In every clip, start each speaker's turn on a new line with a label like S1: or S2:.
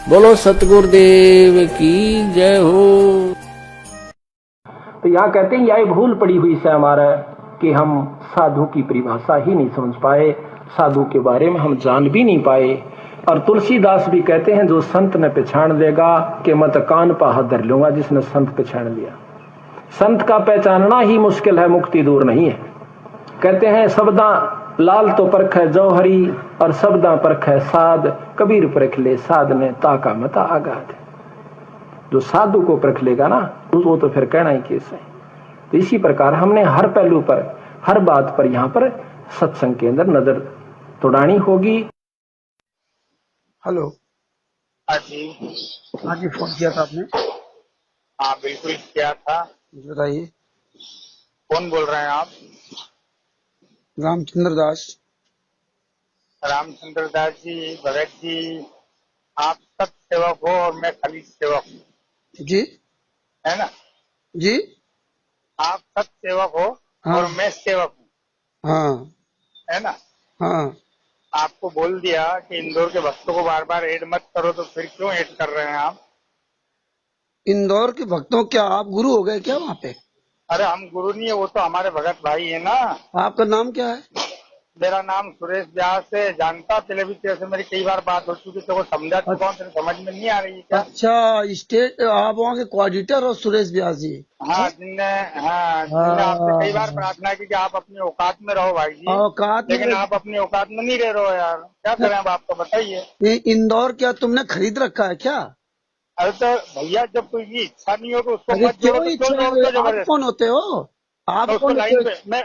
S1: बोलो सतगुरुदेव की जय हो।
S2: तो यहाँ कहते हैं यह भूल पड़ी हुई से हमारा कि हम साधु की परिभाषा ही नहीं समझ पाए, साधु के बारे में हम जान भी नहीं पाए। और तुलसीदास भी कहते हैं जो संत ने पहचान लेगा कि मत कान पा हाथ धर लूंगा जिसने संत पहचान लिया। संत का पहचानना ही मुश्किल है, मुक्ति दूर नहीं है। कहते हैं शब्दा लाल तो परख है जौहरी और शब्दा परख है साध, कबीर परख ले साध ने ताका मता आगाध। जो साधु को परख लेगा ना वो तो फिर कहना ही केस है। तो इसी प्रकार हमने हर पहलू पर, हर बात पर यहाँ पर सत्संग के अंदर नजर तोड़ानी होगी।
S3: हेलो।
S4: हाँ जी।
S3: हाँ जी, फोन किया था आपने?
S4: हाँ बिल्कुल किया था।
S3: बताइए।
S4: कौन बोल रहे हैं आप?
S3: रामचंद्र दास।
S4: रामचंद्र दास जी, भगत जी, आप सब सेवक हो और मैं खाली सेवक हूँ,
S3: जी
S4: है ना?
S3: जी।
S4: आप सब सेवक हो।
S3: हाँ।
S4: और मैं सेवक हूँ,
S3: हाँ
S4: है ना?
S3: हाँ।
S4: आपको बोल दिया कि इंदौर के भक्तों को बार बार ऐड मत करो, तो फिर क्यों ऐड कर रहे हैं आप?
S3: इंदौर के भक्तों, क्या आप गुरु हो गए क्या वहाँ पे?
S4: अरे हम गुरु नहीं है, वो तो हमारे भगत भाई है ना।
S3: आपका नाम क्या है?
S4: मेरा नाम सुरेश व्यास है। जानता, पहले भी तेरे से मेरी कई बार बात हो चुकी, तो समझा चुका हूँ, तेरे समझ में नहीं आ रही है क्या?
S3: अच्छा, स्टेट आप वहाँ के कोऑर्डिनेटर हो सुरेश व्यास जी?
S4: हाँ, जिनने आपसे कई बार प्रार्थना की कि आप अपनी औकात में रहो भाई जी,
S3: औकात
S4: लेकिन
S3: में?
S4: आप अपनी औकात में नहीं रह रहे हो यार। क्या करें अब, आपको बताइए।
S3: इंदौर क्या तुमने खरीद रखा है क्या?
S4: अरे तो भैया, जब कोई की इच्छा नहीं हो तो उसको
S3: अरे
S4: मत जोड़ो,
S3: क्यों
S4: तो क्यों
S3: इच्छा?
S4: जोड़ते हो
S3: आप कौन
S4: जबरदस्ती?
S3: होते हो? आप
S4: मैं उसको
S3: कौन होते
S4: लाइन
S3: हो?
S4: पे, मैं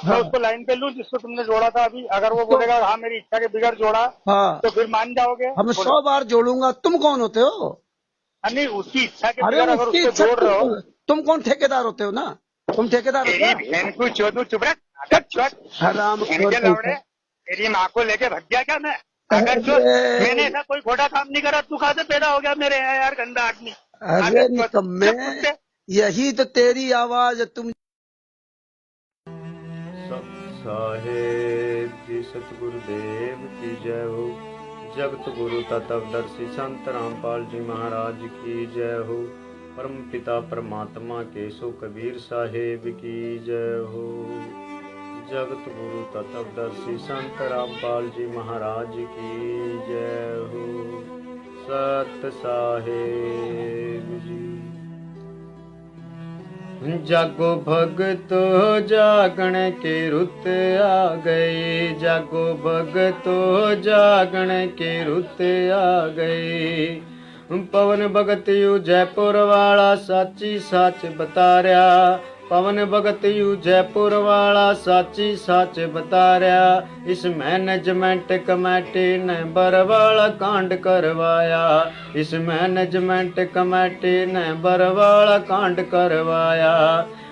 S3: हाँ।
S4: उसको लाइन पे लूं जिसको तुमने जोड़ा था अभी? अगर वो
S3: तो
S4: बोलेगा हाँ मेरी इच्छा के बिगड़ जोड़ा,
S3: हाँ,
S4: तो फिर मान जाओगे?
S3: हम
S4: बोलो।
S3: 100 बार जोड़ूंगा। तुम कौन होते हो?
S4: नहीं, उसकी इच्छा के
S3: अरे
S4: बिगड़ अगर
S3: उसकी
S4: उसको
S3: इच्छा।
S4: जोड़ रहे हो।
S3: तुम कौन ठेकेदार होते हो ना? तुम ठेकेदार हो
S4: तेरी
S3: क्या?
S4: बहन को चोदू, चुप रख, अगर चुप।
S3: हराम खोर
S4: इनके लौड़े,
S3: कैसा।
S4: तेरी माँ को लेके भग गया क्या मैं? अगर चुप। मैंने
S3: अरे
S4: ऐसा कोई खोटा काम नहीं करा, तू कहाँ से पैदा हो गया मेरे यहाँ यार, गंदा आदमी।
S3: अरे
S4: अगर
S3: निकम्मे,
S4: चुप कुत्ते।
S3: यही तो तेरी आवाज तुम।
S5: सत साहेब की सतगुरुदेव की जय हो। जगत गुरु तत्वदर्शी संत रामपाल जी महाराज की जय हो। परम पिता परमात्मा केशव कबीर साहेब की जय हो। जगत गुरु तत्वदर्शी संत रामपाल जी महाराज की जय हो। सत साहेब जी। जागो भगतो जागण के रुत आ गए, जागो भगतो जागण के रुत आ गए। पवन भगत यू जयपुर वाला साची साच बता रहा, पवन भगत यू जयपुर वाला साची साच बता रहा। इस मैनेजमेंट कमेटी ने बरवाला कांड करवाया, इस मैनेजमेंट कमेटी ने बरवाला कांड करवाया।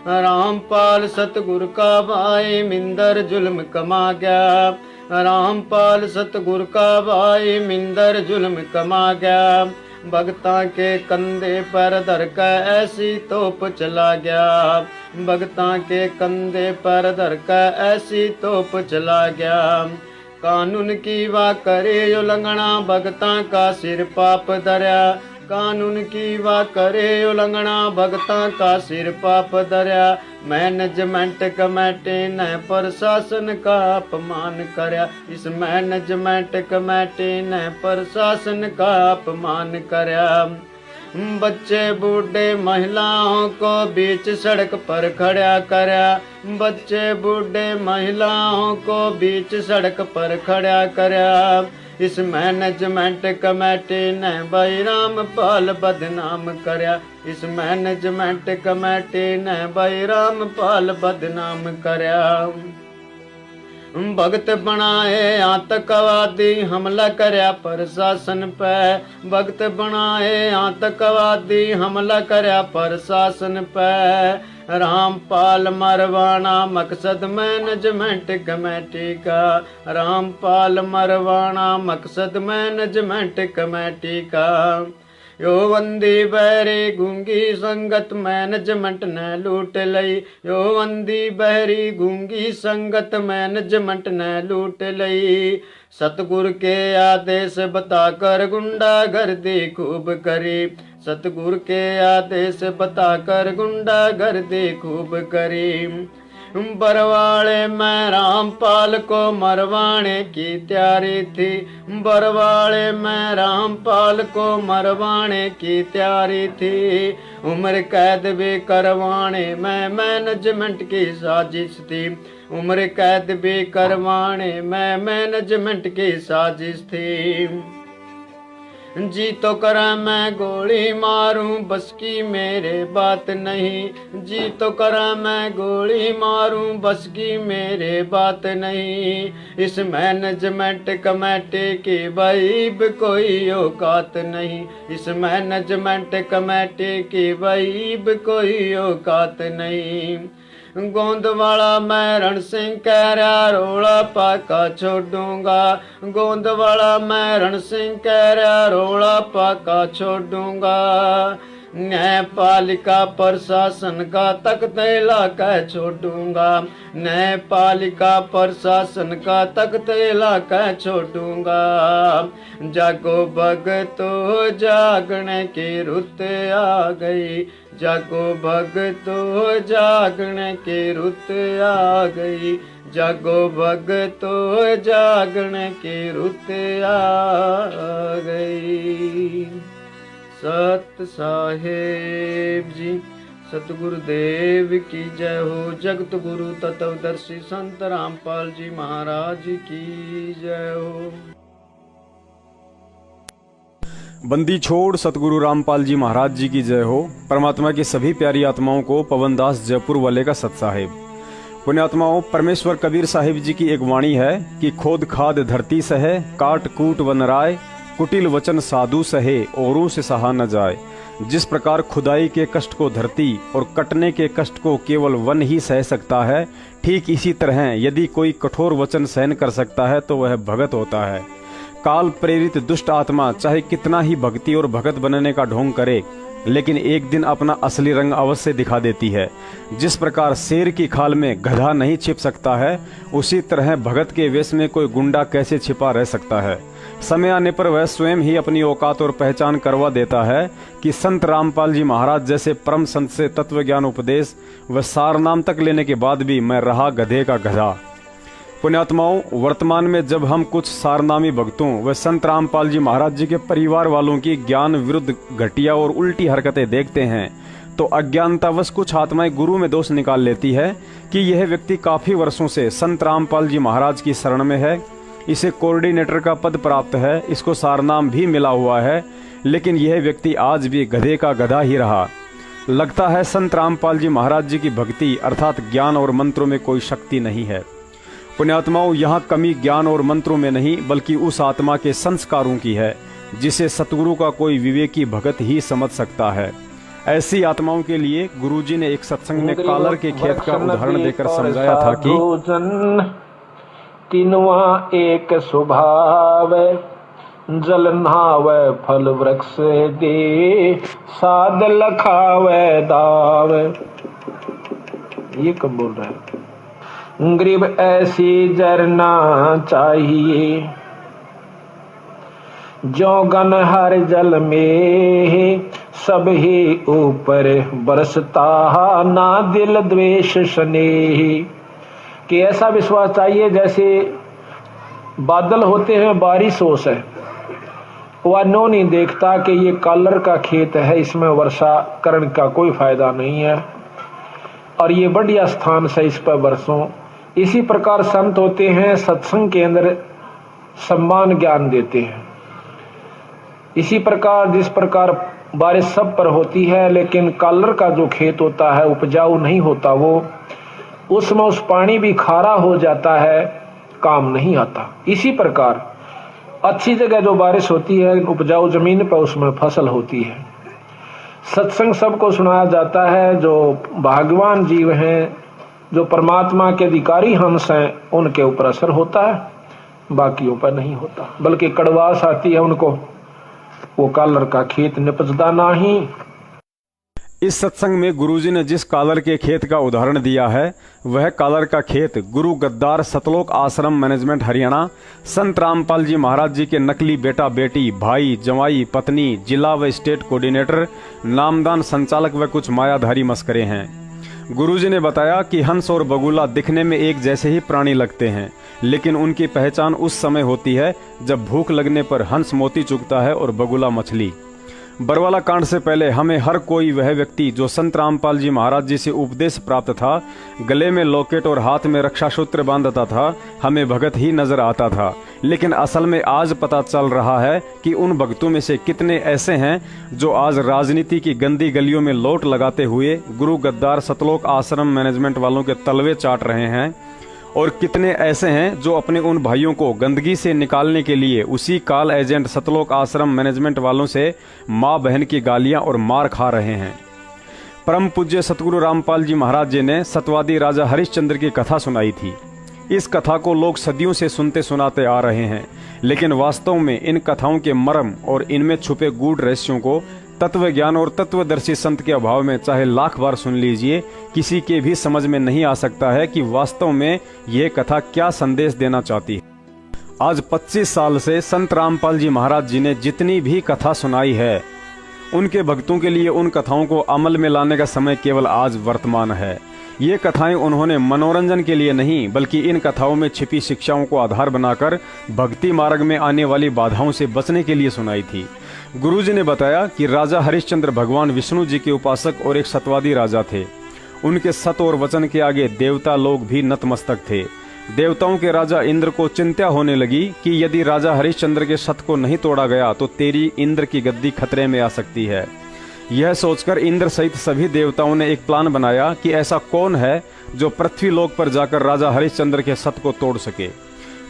S5: रामपाल सतगुरु का भाई मिंदर जुल्म कमा गया, रामपाल सतगुरु का भाई मिंदर जुल्म कमा गया। भगता के कंधे पर धर कर ऐसी तोप चला गया, भगता के कंधे पर धर कर ऐसी तोप चला गया। कानून की वाह करे उल्लंघना, भगता का सिर पाप धरया, कानून की वाह करे उल्लंघना, भगता का सिर पाप धरया। मैनेजमेंट कमेटी ने प्रशासन का अपमान करया, इस मैनेजमेंट कमेटी ने प्रशासन का अपमान करया। बच्चे बूढ़े महिलाओं को बीच सड़क पर खड़ा करया, बच्चे बूढ़े महिलाओं को बीच सड़क पर खड़ा करया। इस मैनेजमेंट कमेटी ने भाई रामपाल बदनाम करया, इस मैनेजमेंट कमेटी ने भाई रामपाल बदनाम करया। भगत बनाए आतंकवादी हमला करया प्रशासन पे, भगत बनाए आतंकवादी हमला करया प्रशासन पे। रामपाल मरवाना मकसद मैनेजमेंट कमेटी का, रामपाल मरवाना मकसद मैनेजमेंट कमेटी का। यो वंदी बहरी गूंगी संगत मैनेजमेंट ने लूट लई, यो वंदी बहरी गूंगी संगत मैनेजमेंट ने लूट लई। सतगुरु के आदेश बताकर गुंडागर्दी खूब करी। सतगुरु के आदेश बताकर गुंडागर्दी खूब करी। बरवाड़े में रामपाल को मरवाने की तैयारी थी। बरवाड़े में रामपाल को मरवाने की तैयारी थी। उम्र कैद भी करवाने में मैनेजमेंट की साजिश थी। उम्र कैद भी करवाने में मैनेजमेंट की साजिश थी। जी तो करा मैं गोली मारूं बस की मेरे बात नहीं। जी तो करा मैं गोली मारूं बस की मेरे बात नहीं। इस मैनेजमेंट कमेटी की वाइब कोई औकात नहीं। इस मैनेजमेंट कमेटी की वाइब कोई औकात नहीं। गोंदवाला मैं रण सिंह कह रहा रोला पाका छोड़ूंगा। गोंदवाला मैं रण सिंह कह रहा रोला पाका छोड़ूंगा। न्यायपालिका प्रशासन का तख्त इलाका छोड़ूंगा। न्यायपालिका प्रशासन का तख्त इलाका छोड़ूंगा। जागो भगतो जागने की रुत आ गई। जागो भगतो जागने की रुत आ गई। जागो भगतो जागने की रुत आ गई। सत साहेब जी सतगुरुदेव की जय हो। जगत गुरु तत्वदर्शी संत रामपाल जी महाराज की जय हो।
S6: बंदी छोड़ सतगुरु रामपाल जी महाराज जी की जय हो। परमात्मा की सभी प्यारी आत्माओं को पवनदास जयपुर वाले का सत साहेब। पुण्यात्माओं, परमेश्वर कबीर साहिब जी की एक वाणी है कि खोद खाद धरती सहे, काट कूट वन राय, कुटिल वचन साधु सहे, औरों से सहा न जाए। जिस प्रकार खुदाई के कष्ट को धरती और कटने के कष्ट को केवल वन ही सह सकता है, ठीक इसी तरह यदि कोई कठोर वचन सहन कर सकता है तो वह भगत होता है। काल प्रेरित दुष्ट आत्मा चाहे कितना ही भक्ति और भगत बनने का ढोंग करे, लेकिन एक दिन अपना असली रंग अवश्य दिखा देती है। जिस प्रकार शेर की खाल में गधा नहीं छिप सकता है, उसी तरह भगत के वेश में कोई गुंडा कैसे छिपा रह सकता है। समय आने पर वह स्वयं ही अपनी औकात और पहचान करवा देता है कि संत रामपाल जी महाराज जैसे परम संत से तत्व ज्ञान उपदेश व सार नाम तक लेने के बाद भी मैं रहा गधे का गधा। पुण्यात्माओं, वर्तमान में जब हम कुछ सारनामी भक्तों व संत रामपाल जी महाराज जी के परिवार वालों की ज्ञान विरुद्ध घटिया और उल्टी हरकतें देखते हैं, तो अज्ञानतावश कुछ आत्माएं गुरु में दोष निकाल लेती है कि यह व्यक्ति काफी वर्षों से संत रामपाल जी महाराज की शरण में है, इसे कोऑर्डिनेटर का पद प्राप्त है, इसको सारनाम भी मिला हुआ है, लेकिन यह व्यक्ति आज भी गधे का गधा ही रहा। लगता है संत रामपाल जी महाराज जी की भक्ति अर्थात ज्ञान और मंत्रों में कोई शक्ति नहीं है। पुण्यात्माओं, यहाँ कमी ज्ञान और मंत्रों में नहीं बल्कि उस आत्मा के संस्कारों की है जिसे सतगुरु का कोई विवेकी भगत ही समझ सकता है। ऐसी आत्माओं के लिए गुरुजी ने एक सत्संग में कालर के खेत का उदाहरण देकर समझाया था कि
S2: तीनवा एक स्वभाव, जल नहावै फल वृक्ष दे, साध लखावै दाव। ये कब बोल रहा है? गरीब ऐसी जरना चाहिए, जो गन हर जल में सब ही ऊपर बरसता, ना दिल द्वेष स्नेह। कि ऐसा विश्वास चाहिए जैसे बादल होते हैं, बारिश ओस है, वह नो नहीं देखता कि ये कालर का खेत है, इसमें वर्षा करण का कोई फायदा नहीं है और ये बढ़िया स्थान से इस पर बरसों। इसी प्रकार संत होते हैं, सत्संग के अंदर सम्मान ज्ञान देते हैं। इसी प्रकार जिस प्रकार बारिश सब पर होती है, लेकिन कालर का जो खेत होता है उपजाऊ नहीं होता, वो उसमें उस पानी भी खारा हो जाता है, काम नहीं आता। इसी प्रकार अच्छी जगह जो बारिश होती है, उपजाऊ जमीन पर, उसमें फसल होती है। सत्संग सबको सुनाया जाता है, जो भाग्यवान जीव हैं, जो परमात्मा के अधिकारी हंस हैं, उनके ऊपर असर होता है, बाकियों पर नहीं होता। बल्कि कड़वास आती है उनको, वो कालर का खेत निपजदा नहीं।
S6: इस सत्संग में गुरुजी ने जिस कालर के खेत का उदाहरण दिया है वह कालर का खेत गुरु गद्दार सतलोक आश्रम मैनेजमेंट हरियाणा संत रामपाल जी महाराज जी के नकली बेटा बेटी भाई जवाई पत्नी जिला व स्टेट कोऑर्डिनेटर नामदान संचालक व कुछ मायाधारी मस्करे हैं। गुरुजी ने बताया कि हंस और बगुला दिखने में एक जैसे ही प्राणी लगते हैं, लेकिन उनकी पहचान उस समय होती है जब भूख लगने पर हंस मोती चुगता है और बगुला मछली। बरवाला कांड से पहले हमें हर कोई वह व्यक्ति जो संत रामपाल जी महाराज जी से उपदेश प्राप्त था, गले में लॉकेट और हाथ में रक्षा सूत्र बांधता था, हमें भगत ही नजर आता था। लेकिन असल में आज पता चल रहा है कि उन भक्तों में से कितने ऐसे हैं जो आज राजनीति की गंदी गलियों में लोट लगाते हुए गुरु गद्दार सतलोक आश्रम मैनेजमेंट वालों के तलवे चाट रहे हैं, और कितने ऐसे हैं जो अपने उन भाइयों को गंदगी से निकालने के लिए उसी काल एजेंट सतलोक आश्रम मैनेजमेंट वालों से माँ बहन की गालियां और मार खा रहे हैं। परम पूज्य सतगुरु रामपाल जी महाराज जी ने सतवादी राजा हरिश्चंद्र की कथा सुनाई थी। इस कथा को लोग सदियों से सुनते सुनाते आ रहे हैं, लेकिन वास्तव में इन कथाओं के मर्म और इनमें छुपे गूढ़ रहस्यों को तत्व ज्ञान और तत्वदर्शी संत के अभाव में चाहे लाख बार सुन लीजिए, किसी के भी समझ में नहीं आ सकता है कि वास्तव में यह कथा क्या संदेश देना चाहती है। आज 25 साल से संत रामपाल जी महाराज जी ने जितनी भी कथा सुनाई है, उनके भक्तों के लिए उन कथाओं को अमल में लाने का समय केवल आज वर्तमान है। ये कथाएं उन्होंने मनोरंजन के लिए नहीं, बल्कि इन कथाओं में छिपी शिक्षाओं को आधार बनाकर भक्ति मार्ग में आने वाली बाधाओं से बचने के लिए सुनाई थी। गुरुजी ने बताया कि राजा हरिश्चंद्र भगवान विष्णु जी के उपासक और एक सतवादी राजा थे। उनके सत और वचन के आगे देवता लोग भी नतमस्तक थे। देवताओं के राजा इंद्र को चिंता होने लगी कि यदि राजा हरिश्चंद्र के सत को नहीं तोड़ा गया तो तेरी इंद्र की गद्दी खतरे में आ सकती है। यह सोचकर इंद्र सहित सभी देवताओं ने एक प्लान बनाया कि ऐसा कौन है जो पृथ्वी लोक पर जाकर राजा हरिश्चंद्र के सत को तोड़ सके।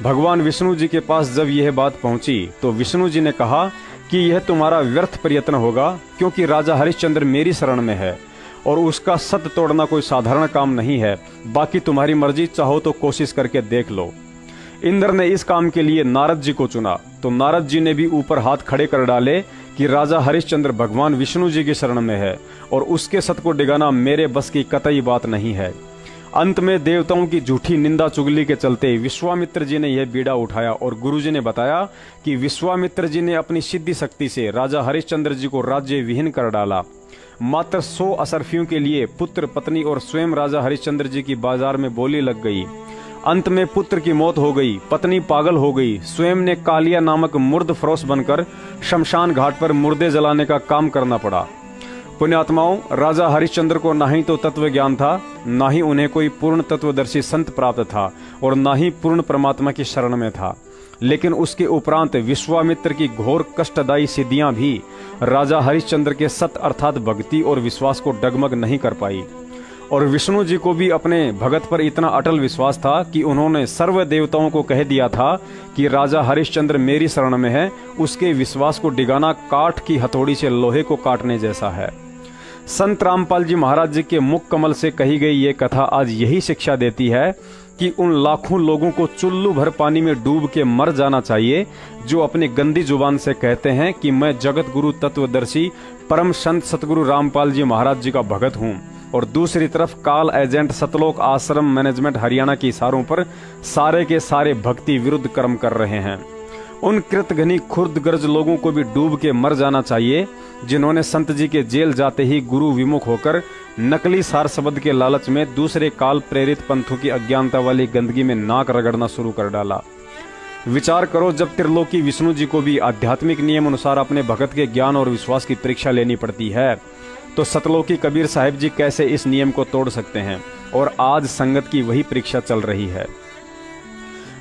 S6: भगवान विष्णु जी के पास जब यह बात पहुंची तो विष्णु जी ने कहा कि यह तुम्हारा व्यर्थ प्रयत्न होगा, क्योंकि राजा हरिश्चंद्र मेरी शरण में है और उसका सत तोड़ना कोई साधारण काम नहीं है। बाकी तुम्हारी मर्जी, चाहो तो कोशिश करके देख लो। इंद्र ने इस काम के लिए नारद जी को चुना, तो नारद जी ने भी ऊपर हाथ खड़े कर डाले कि राजा हरिश्चंद्र भगवान विष्णु जी की शरण में है और उसके सत को डिगाना मेरे बस की कतई बात नहीं है। अंत में देवताओं की झूठी निंदा चुगली के चलते विश्वामित्र जी ने यह बीड़ा उठाया और गुरुजी ने बताया कि विश्वामित्र जी ने अपनी सिद्धि शक्ति से राजा हरिश्चंद्र जी को राज्य विहीन कर डाला। मात्र 100 असरफियों के लिए पुत्र पत्नी और स्वयं राजा हरिश्चंद्र जी की बाजार में बोली लग गई। अंत में पुत्र की मौत हो गई, पत्नी पागल हो गई, स्वयं ने कालिया नामक मुर्द फरोश बनकर शमशान घाट पर मुर्दे जलाने का काम करना पड़ा। पुण्यात्माओं, राजा हरिश्चंद्र को ना ही तो तत्व ज्ञान था, ना ही उन्हें कोई पूर्ण तत्वदर्शी संत प्राप्त था और ना ही पूर्ण परमात्मा की शरण में था। लेकिन उसके उपरांत विश्वामित्र की घोर कष्टदायी सिद्धियां भी राजा हरिश्चंद्र के सत अर्थात भक्ति और विश्वास को डगमग नहीं कर पाई। और विष्णु जी को भी अपने भगत पर इतना अटल विश्वास था कि उन्होंने सर्व देवताओं को कह दिया था कि राजा हरिश्चंद्र मेरी शरण में है। उसके विश्वास को डिगाना काठ की हथौड़ी से लोहे को काटने जैसा है। संत रामपाल जी महाराज जी के मुख कमल से कही गई ये कथा आज यही शिक्षा देती है कि उन लाखों लोगों को चुल्लू भर पानी में डूब के मर जाना चाहिए जो अपनी गंदी जुबान से कहते हैं कि मैं जगत गुरु तत्वदर्शी परम संत सतगुरु रामपाल जी महाराज जी का भगत हूँ, और दूसरी तरफ काल एजेंट सतलोक आश्रम मैनेजमेंट हरियाणा के इशारों पर सारे के सारे भक्ति विरुद्ध कर्म कर रहे हैं। उन कृतघ्नी खुर्दगर्ज लोगों को भी डूब के मर जाना चाहिए जिन्होंने संत जी के जेल जाते ही गुरु विमुख होकर नकली सार शब्द के लालच में दूसरे काल प्रेरित पंथों की अज्ञानता वाली गंदगी में नाक रगड़ना शुरू कर डाला। विचार करो, जब त्रिलोकी विष्णु जी को भी आध्यात्मिक नियम अनुसार अपने भगत के ज्ञान और विश्वास की परीक्षा लेनी पड़ती है, तो सतलोकी कबीर साहिब जी कैसे इस नियम को तोड़ सकते हैं। और आज संगत की वही परीक्षा चल रही है।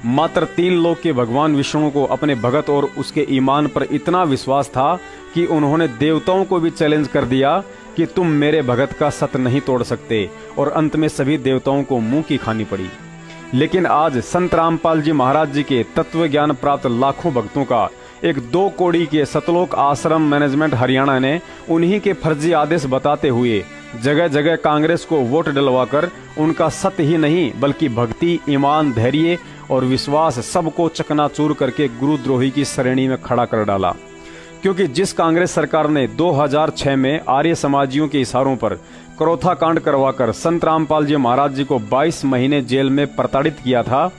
S6: मात्र 3 लोक के भगवान विष्णु को अपने भगत और उसके ईमान पर इतना विश्वास था कि उन्होंने देवताओं को भी चैलेंज कर दिया कि तुम मेरे भगत का सत नहीं तोड़ सकते, और अंत में सभी देवताओं को मुंह की खानी पड़ी। लेकिन आज संत रामपाल जी महाराज जी के तत्व ज्ञान प्राप्त लाखों भक्तों का एक 2 कौड़ी के सतलोक आश्रम मैनेजमेंट हरियाणा ने उन्हीं के फर्जी आदेश बताते हुए जगह जगह कांग्रेस को वोट डलवाकर उनका सत्य ही नहीं बल्कि भक्ति, ईमान, धैर्य और विश्वास सबको चकनाचूर करके गुरुद्रोही की श्रेणी में खड़ा कर डाला। क्योंकि जिस कांग्रेस सरकार ने 2006 में आर्य समाजियों के इशारों पर क्रोथा कांड करवाकर संत रामपाल जी महाराज जी को 22 महीने जेल में प्रताड़ित किया था,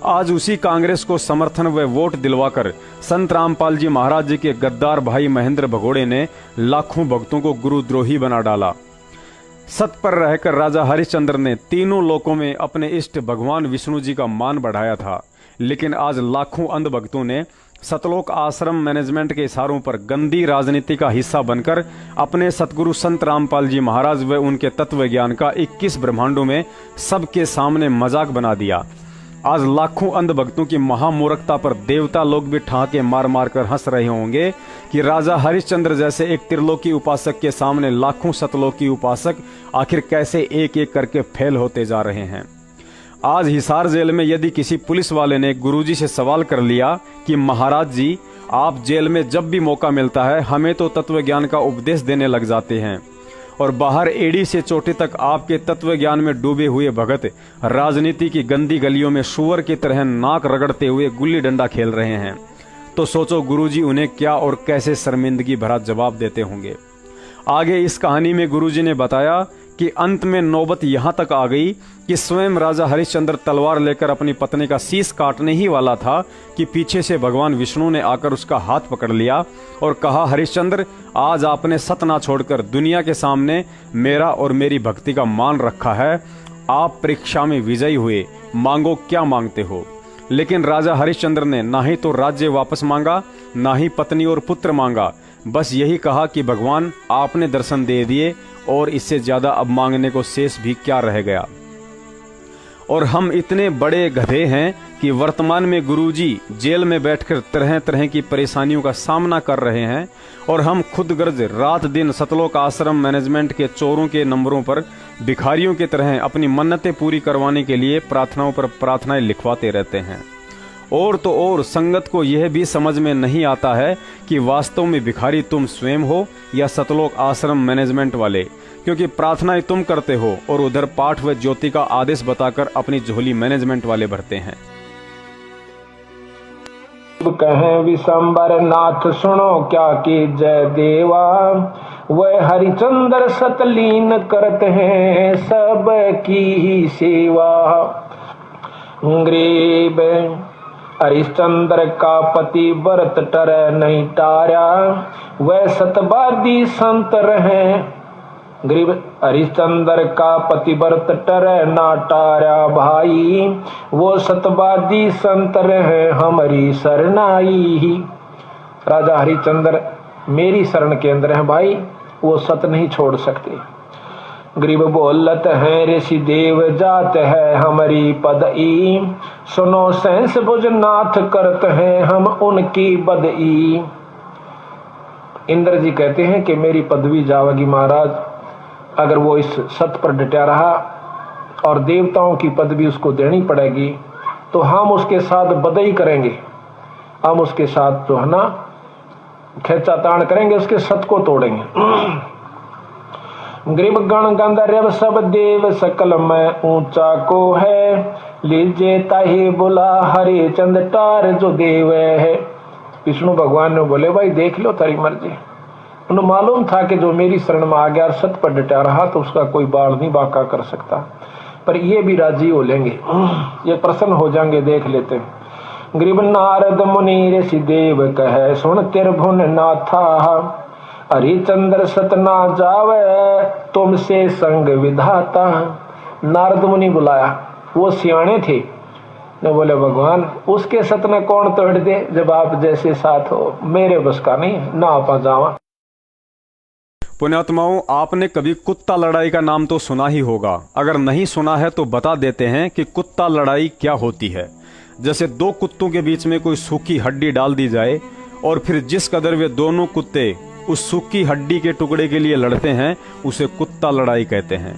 S6: आज उसी कांग्रेस को समर्थन व वोट दिलवाकर संत रामपाल जी महाराज जी के गद्दार भाई महेंद्र भगोड़े ने लाखों भक्तों को गुरुद्रोही बना डाला। सत पर रहकर राजा हरिश्चंद्र ने तीनों लोकों में अपने इष्ट भगवान विष्णु जी का मान बढ़ाया था, लेकिन आज लाखों अंध भक्तों ने सतलोक आश्रम मैनेजमेंट के इशारों पर गंदी राजनीति का हिस्सा बनकर अपने सतगुरु संत रामपाल जी महाराज व उनके तत्व ज्ञान का 21 ब्रह्मांडों में सबके सामने मजाक बना दिया। आज लाखों अंध भक्तों की महामूर्खता पर देवता लोग भी ठहाके मार मार कर हंस रहे होंगे कि राजा हरिश्चंद्र जैसे एक त्रिलोकी उपासक के सामने लाखों सतलोकी उपासक आखिर कैसे एक एक करके फेल होते जा रहे हैं। आज हिसार जेल में यदि किसी पुलिस वाले ने गुरुजी से सवाल कर लिया कि महाराज जी, आप जेल में जब भी मौका मिलता है हमें तो तत्व ज्ञान का उपदेश देने लग जाते हैं, और बाहर एड़ी से चोटी तक आपके तत्व ज्ञान में डूबे हुए भगत राजनीति की गंदी गलियों में शुअर की तरह नाक रगड़ते हुए गुल्ली डंडा खेल रहे हैं, तो सोचो गुरुजी उन्हें क्या और कैसे शर्मिंदगी भरा जवाब देते होंगे। आगे इस कहानी में गुरुजी ने बताया कि अंत में नौबत यहां तक आ गई कि स्वयं राजा हरिश्चंद्र तलवार लेकर अपनी पत्नी का शीश काटने ही वाला था कि पीछे से भगवान विष्णु ने आकर उसका हाथ पकड़ लिया और कहा, हरिश्चंद्र, आज आपने सत ना छोड़कर दुनिया के सामने मेरा और मेरी भक्ति का मान रखा है, आप परीक्षा में विजयी हुए, मांगो क्या मांगते हो। लेकिन राजा हरिश्चंद्र ने ना ही तो राज्य वापस मांगा, ना ही पत्नी और पुत्र मांगा, बस यही कहा कि भगवान आपने दर्शन दे दिए और इससे ज्यादा अब मांगने को शेष भी क्या रह गया। और हम इतने बड़े गधे हैं कि वर्तमान में गुरुजी जेल में बैठकर तरह तरह की परेशानियों का सामना कर रहे हैं और हम खुद गर्ज रात दिन सतलोक आश्रम मैनेजमेंट के चोरों के नंबरों पर भिखारियों की तरह अपनी मन्नतें पूरी करवाने के लिए प्रार्थनाओं पर प्रार्थनाएं लिखवाते रहते हैं। और तो और संगत को यह भी समझ में नहीं आता है कि वास्तव में भिखारी तुम स्वयं हो या सतलोक आश्रम मैनेजमेंट वाले, क्योंकि प्रार्थनाएं तुम करते हो और उधर पाठ व ज्योति का आदेश बताकर अपनी झोली मैनेजमेंट वाले भरते हैं।
S2: कहें विशंबर नाथ सुनो क्या की जय देवा, वह हरिचंद्र सतलीन करते हैं सब की ही सेवा। गरीब हरिश्चंद्र का पति व्रत टर नहीं टारा, वह सतवादी संत रहे। गरीब हरिश्चंद्र का पति व्रत टर ना टारा भाई, वो सतवादी संत रहे हमारी शरणाई। राजा हरिश्चंद्र मेरी शरण के अंदर है भाई, वो सत नहीं छोड़ सकते। गरीब बोलत है ऋषि देव जात है हमारी पदई, सुनो सहस भुज नाथ करत हैं हम उनकी बदई। इंद्र जी कहते हैं कि मेरी पदवी जावेगी महाराज, अगर वो इस सत पर डटा रहा और देवताओं की पदवी उसको देनी पड़ेगी तो हम उसके साथ बदई करेंगे, हम उसके साथ जो है ना खेचातान करेंगे, उसके सत को तोड़ेंगे। गरीब गण गंधर्व सब देव सकल में ऊंचा को है, लीजे ताही बुला हरे चंद टार जो देव है। विष्णु भगवान ने बोले भाई देख लो तारी मर्जी। उन्हें मालूम था कि जो मेरी शरण में आ गया सत पर डटा रहा तो उसका कोई बाढ़ नहीं बाका कर सकता, पर ये भी राजी हो लेंगे, ये प्रसन्न हो जाएंगे, देख लेते हैं। गरीब नारद मुनि ऋषि देव कहे सुन त्रिभुवन नाथा, हरिचंद्र सतना जावे तुमसे संग विधाता। नारद मुनि बुलाया, वो सियाणे थे, ने बोले भगवान उसके सतना कौन तोड़ दे जब आप जैसे साथ हो, मेरे बस का नहीं ना आपा जावा।
S6: पुण्यात्माओं, आपने कभी कुत्ता लड़ाई का नाम तो सुना ही होगा, अगर नहीं सुना है तो बता देते हैं कि कुत्ता लड़ाई क्या होती है। जैसे दो कुत्तों के बीच में कोई सूखी हड्डी डाल दी जाए और फिर जिस कदर वे दोनों कुत्ते उस सूखी हड्डी के टुकड़े के लिए लड़ते हैं उसे कुत्ता लड़ाई कहते हैं।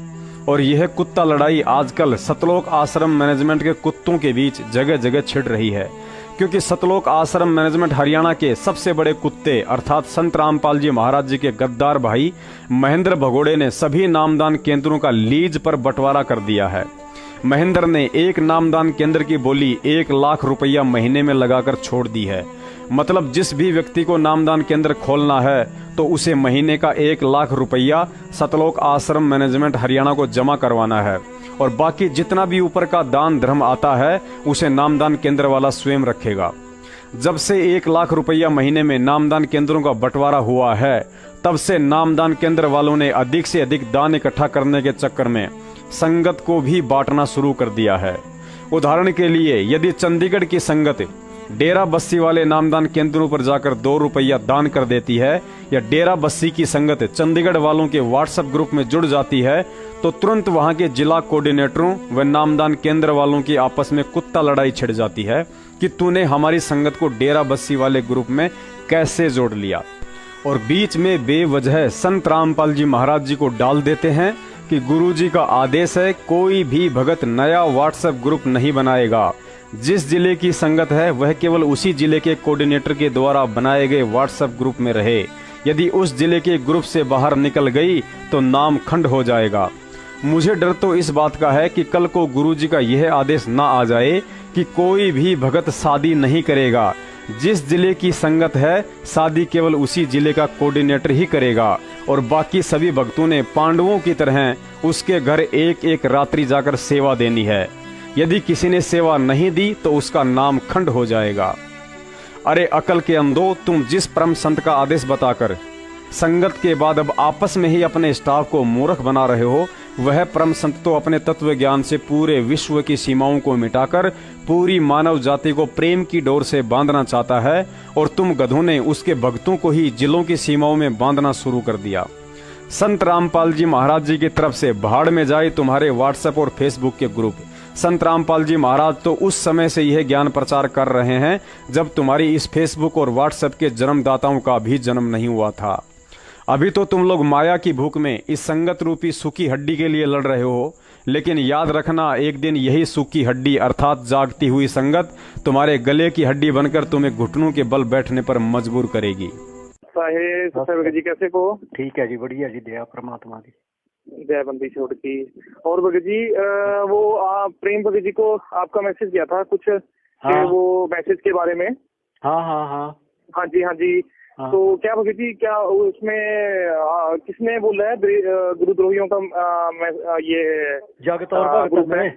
S6: और यह कुत्ता लड़ाई आजकल सतलोक आश्रम मैनेजमेंट के कुत्तों के बीच जगह जगह छिड़ रही है, क्योंकि सतलोक आश्रम मैनेजमेंट हरियाणा के सबसे बड़े कुत्ते अर्थात संत रामपाल जी महाराज जी के गद्दार भाई महेंद्र भगोड़े ने सभी नामदान केंद्रों का लीज पर बंटवारा कर दिया है। महेंद्र ने एक नामदान केंद्र की बोली 1 लाख रुपया महीने में लगाकर छोड़ दी है। मतलब जिस भी व्यक्ति को नामदान केंद्र खोलना है तो उसे महीने का 1 लाख रुपया सतलोक आश्रम मैनेजमेंट हरियाणा को जमा करवाना है और बाकी जितना भी ऊपर का दान धर्म आता है उसे नामदान केंद्र वाला स्वयं रखेगा। जब से 1 लाख रुपया महीने में नामदान केंद्रों का बंटवारा हुआ है तब से नामदान केंद्र वालों ने अधिक से अधिक दान इकट्ठा करने के चक्कर में संगत को भी बांटना शुरू कर दिया है। उदाहरण के लिए यदि चंडीगढ़ की संगत डेरा बस्सी वाले नामदान केंद्रों पर जाकर 2 रुपया दान कर देती है या डेरा बस्सी की संगत चंडीगढ़ वालों के व्हाट्सएप ग्रुप में जुड़ जाती है तो तुरंत वहां के जिला कोऑर्डिनेटरों व नामदान केंद्र वालों की आपस में कुत्ता लड़ाई छिड़ जाती है कि तूने हमारी संगत को डेरा बस्सी वाले ग्रुप में कैसे जोड़ लिया, और बीच में बेवजह संत रामपाल जी महाराज जी को डाल देते हैं कि गुरुजी का आदेश है कोई भी भगत नया व्हाट्सएप ग्रुप नहीं बनाएगा। जिस जिले की संगत है वह केवल उसी जिले के कोऑर्डिनेटर के द्वारा बनाए गए व्हाट्सएप ग्रुप में रहे। यदि उस जिले के ग्रुप से बाहर निकल गई तो नाम खंड हो जाएगा। मुझे डर तो इस बात का है कि कल को गुरुजी का यह आदेश ना आ जाए कि कोई भी भगत शादी नहीं करेगा। जिस जिले की संगत है शादी केवल उसी जिले का कोऑर्डिनेटर ही करेगा और बाकी सभी भक्तों ने पांडवों की तरह उसके घर एक एक रात्रि जाकर सेवा देनी है। यदि किसी ने सेवा नहीं दी तो उसका नाम खंड हो जाएगा। अरे अकल के अंधो, तुम जिस परम संत का आदेश बताकर संगत के बाद अब आपस में ही अपने स्टाफ को मूर्ख बना रहे हो, वह परम संत तो अपने तत्व ज्ञान से पूरे विश्व की सीमाओं को मिटाकर पूरी मानव जाति को प्रेम की डोर से बांधना चाहता है और तुम गधों ने उसके भक्तों को ही जिलों की सीमाओं में बांधना शुरू कर दिया। संत रामपाल जी महाराज जी की तरफ से भाड़ में जाए तुम्हारे व्हाट्सएप और फेसबुक के ग्रुप। संत रामपाल जी महाराज तो उस समय से यह ज्ञान प्रचार कर रहे हैं जब तुम्हारी इस फेसबुक और व्हाट्सएप के जन्मदाताओं का भी जन्म नहीं हुआ था। अभी तो तुम लोग माया की भूख में इस संगत रूपी सूखी हड्डी के लिए लड़ रहे हो, लेकिन याद रखना एक दिन यही सूखी हड्डी अर्थात जागती हुई संगत तुम्हारे गले की हड्डी बनकर तुम्हें घुटनों के बल बैठने पर मजबूर करेगी।
S4: भगत जी कैसे को?
S7: ठीक है जी, बढ़िया जी, दया परमात्मा की
S4: जय बंदी छोड़ की। और भगत जी वो प्रेम भगत जी को आपका मैसेज किया था कुछ वो मैसेज के बारे में। हाँ जी। हाँ। तो क्या भगत जी, क्या उसमें किसने बोला है गुरुद्रोहियों का ये
S7: जगत और
S4: ग्रुप है?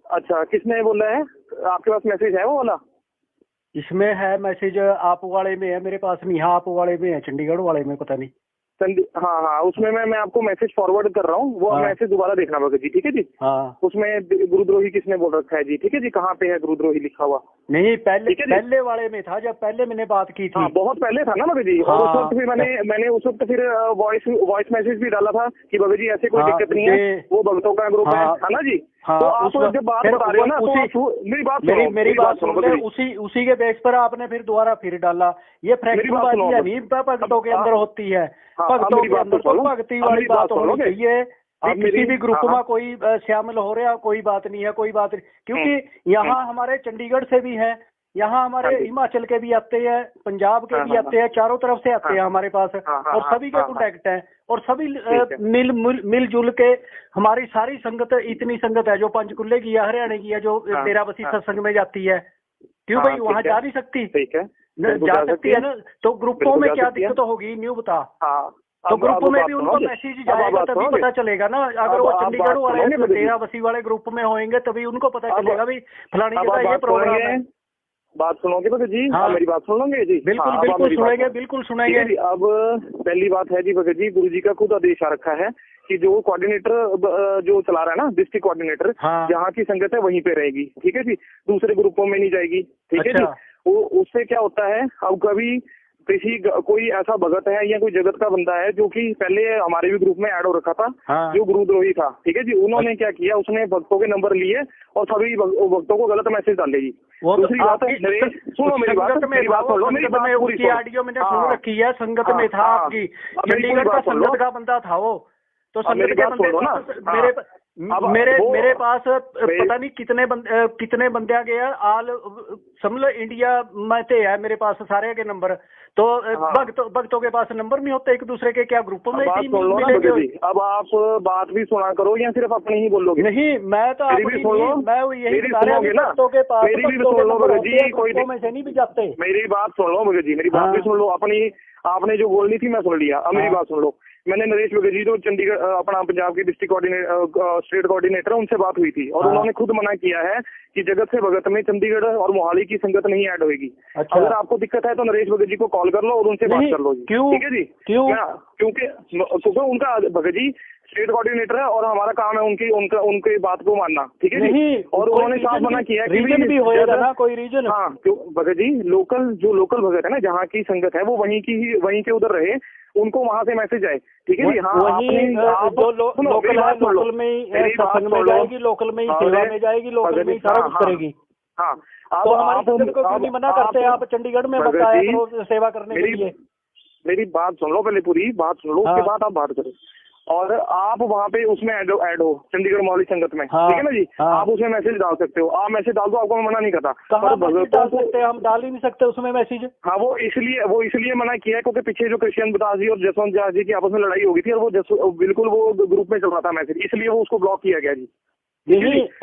S4: अच्छा, किसने बोला है? आपके पास मैसेज है वो वाला?
S7: इसमें है मैसेज, आप वाले में है, मेरे पास नहीं है। आप वाले में है, चंडीगढ़ वाले में पता नहीं।
S4: हाँ, उसमें मैं आपको मैसेज फॉरवर्ड कर रहा हूँ, वो मैसेज दोबारा देखना भगत जी, ठीक है जी।
S7: हाँ,
S4: उसमें गुरुद्रोही किसने बोल रखा है जी, ठीक है जी। कहाँ पे है गुरुद्रोही लिखा हुआ?
S7: नहीं, पहले वाले में था, जब पहले मैंने बात की थी।
S4: हाँ, बहुत पहले था ना भगत जी। और उस वक्त फिर मैंने उस वक्त फिर वॉइस मैसेज भी डाला था कि भगत जी ऐसे कोई दिक्कत नहीं है, वो भक्तों का ग्रुप है ना जी। तो आप जब बात बता रहे हो ना तो मेरी बात सुनो,
S7: उसी के बेस पर आपने फिर दोबारा फिर डाला। ये फ्रैक्चरबाजी है, नहीं भक्तों के अंदर होती है। भक्तों के अंदर तो भक्ति वाली बात होनी चाहिए। किसी भी ग्रुप में कोई शामिल हो रहा, कोई बात नहीं है, कोई बात नहीं। क्योंकि यहाँ हमारे चंडीगढ़ से भी है, यहाँ हमारे हिमाचल के भी आते हैं, पंजाब के भी आते हैं, चारों तरफ से आते हैं हमारे पास, और सभी के कॉन्टेक्ट हैं और सभी मिलजुल के हमारी सारी संगत, इतनी संगत है जो पंचकुले की है, हरियाणा की है, जो डेरा बस्सी सत्संग में जाती है। क्यों भाई, वहाँ जा नहीं सकती? जा सकती है ना। तो ग्रुपों में क्या दिक्कत होगी, न्यू बता। तो ग्रुप में भी उनको मैसेज जाएगा, तभी पता चलेगा ना। अगर वो चंडीगढ़ वाले तो डेरा बस्सी वाले ग्रुप में होंगे तभी उनको पता चलेगा भी फलानी जगह ये प्रोग्राम है।
S4: बात सुनोगे भगत जी? हाँ, मेरी बात सुन लोगे जी?
S7: बिल्कुल सुनेंगे, बिल्कुल सुनेंगे।
S4: अब पहली बात है जी भगत जी, गुरु जी का खुद आदेश आ रखा है कि जो कोऑर्डिनेटर जो चला रहा है ना, डिस्ट्रिक्ट कोऑर्डिनेटर, जहाँ की संगत है वहीं पे रहेगी, ठीक है जी। दूसरे ग्रुपों में नहीं जाएगी, ठीक है जी। वो उससे क्या होता है, अब कभी किसी कोई ऐसा भगत है या कोई जगत का बंदा है जो कि पहले हमारे भी ग्रुप में ऐड हो रखा था, जो गुरुद्रोही था, ठीक है जी। उन्होंने क्या किया, उसने भक्तों के नंबर लिए और सभी भक्तों को गलत मैसेज डालेगी। दूसरी बात है, सुनो मेरी बात सुन लो, मेरी बात पूरी
S7: ऑडियो मैंने सुन रखी है। संगत में था आपकी, चंडीगढ़ का संगत का बंदा था वो, तो संगत के बंदे मेरे पास पता नहीं कितने बंदे आ गए आल समझ लो इंडिया में थे है मेरे पास सारे के नंबर। तो भक्तों के पास नंबर नहीं होते एक दूसरे के, क्या ग्रुप में
S4: मिलेंगे? अब आप बात भी सुना करो या सिर्फ अपने ही बोलोगे?
S7: नहीं, मैं तो मैं यही भक्तों के पास में से नहीं भी जाते।
S4: मेरी बात सुन लो भगत जी, मेरी बात भी सुन लो। अपनी आपने जो बोलनी थी मैं सुन लिया, अब मेरी बात सुन लो। मैंने नरेश भगत जी जो चंडीगढ़ अपना पंजाब के डिस्ट्रिक्ट स्टेट कोऑर्डिनेटर उनसे बात हुई थी और उन्होंने खुद मना किया है कि जगत से भगत में चंडीगढ़ और मोहाली की संगत नहीं ऐड होगी। अच्छा। अगर आपको दिक्कत है तो नरेश भगत जी को कॉल कर लो और उनसे बात कर लो जी।
S7: क्यों?
S4: ठीक है जी। क्योंकि उनका भगत जी स्टेट कोऑर्डिनेटर है और हमारा काम है उनकी बात को मानना। ठीक है जी। और उन्होंने साफ मना किया है
S7: रीजन भी होएगा ना, कोई रीजन।
S4: हाँ, भगत जी जो लोकल भगत है ना, जहाँ की संगत है वो वहीं के उधर रहे, उनको वहाँ से मैसेज आए। ठीक है जी। हाँ,
S7: लोकल में ही जाएगी, लोकल में ही सेवा में जाएगी, लोकल में ही सारा कुछ करेगी।
S4: हाँ,
S7: तो हमारी संगत को क्यों नहीं मना करते? आप चंडीगढ़ में बताया करो सेवा करने के लिए।
S4: मेरी बात सुन लो, पहले पूरी बात सुन लो, उसके बाद आप बात करो। और आप वहाँ पे उसमें ऐड हो चंडीगढ़ मोहाली संगत में। ठीक है ना जी। आप उसमें मैसेज डाल सकते हो, आप मैसेज डाल दो, आपको मैं मना नहीं करता।
S7: डाल सकते हैं हम, डाल ही नहीं सकते उसमें मैसेज।
S4: हाँ, वो इसलिए मना किया है क्योंकि पीछे जो कृष्ण बतास जी और जसवंत दास जी की आपस में लड़ाई हो गई थी और वो बिल्कुल वो ग्रुप में चल रहा था मैसेज, इसलिए वो उसको ब्लॉक किया गया जी।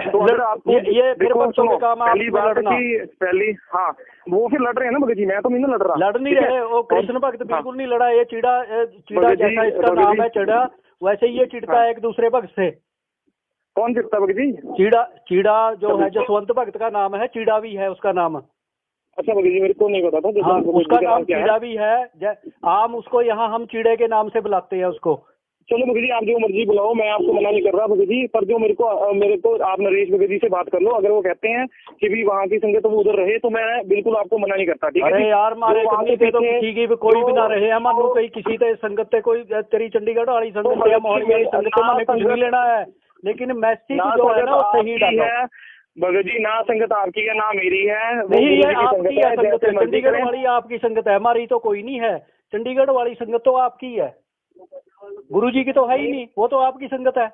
S7: तो अगर आपको ये
S4: पहली बात पहली, हाँ, वो फिर लड़ रहे हैं ना भगत जी, मैं तो नहीं लड़ रहा।
S7: लड़ नहीं रहे, वो कृष्ण भक्त बिल्कुल नहीं लड़ा। ये चिड़ा जैसा इसका नाम है चिड़ा, वैसे ये चिढ़ता है एक दूसरे भक्त से।
S4: कौन चिढ़ता भगत जी?
S7: चिड़ा जो है जसवंत भक्त का नाम है, चिड़ा भी है उसका नाम।
S4: अच्छा भगत जी, मेरे को नहीं पता था।
S7: हाँ, उसका नाम चिड़ा भी है। आम उसको यहाँ हम चिड़े के नाम से बुलाते हैं उसको।
S4: चलो भगत जी, आप जो मर्जी बुलाओ, मैं आपको मना नहीं कर रहा भगत जी, पर जो मेरे को आप नरेश भगत जी से बात कर लो। अगर वो कहते हैं कि भी वहाँ की संगत वो उधर रहे तो मैं बिल्कुल आपको मना नहीं करता। ठीक है?
S7: अरे यार, मारे कोई भी ना रहे, हम कोई किसी से संगत है, कोई तेरी चंडीगढ़ वाली संगत या मोहाली वाली संगत में कुछ नहीं लेना है, लेकिन मैसेज जो है ना वो सही है।
S4: भगत जी, ना संगत आपकी है ना मेरी है।
S7: नहीं, ये आपकी है संगत है, चंडीगढ़ वाली आपकी संगत है, हमारी तो कोई नहीं है। चंडीगढ़ वाली संगत तो आपकी है, गुरुजी की तो है ही नहीं, वो तो आपकी संगत है।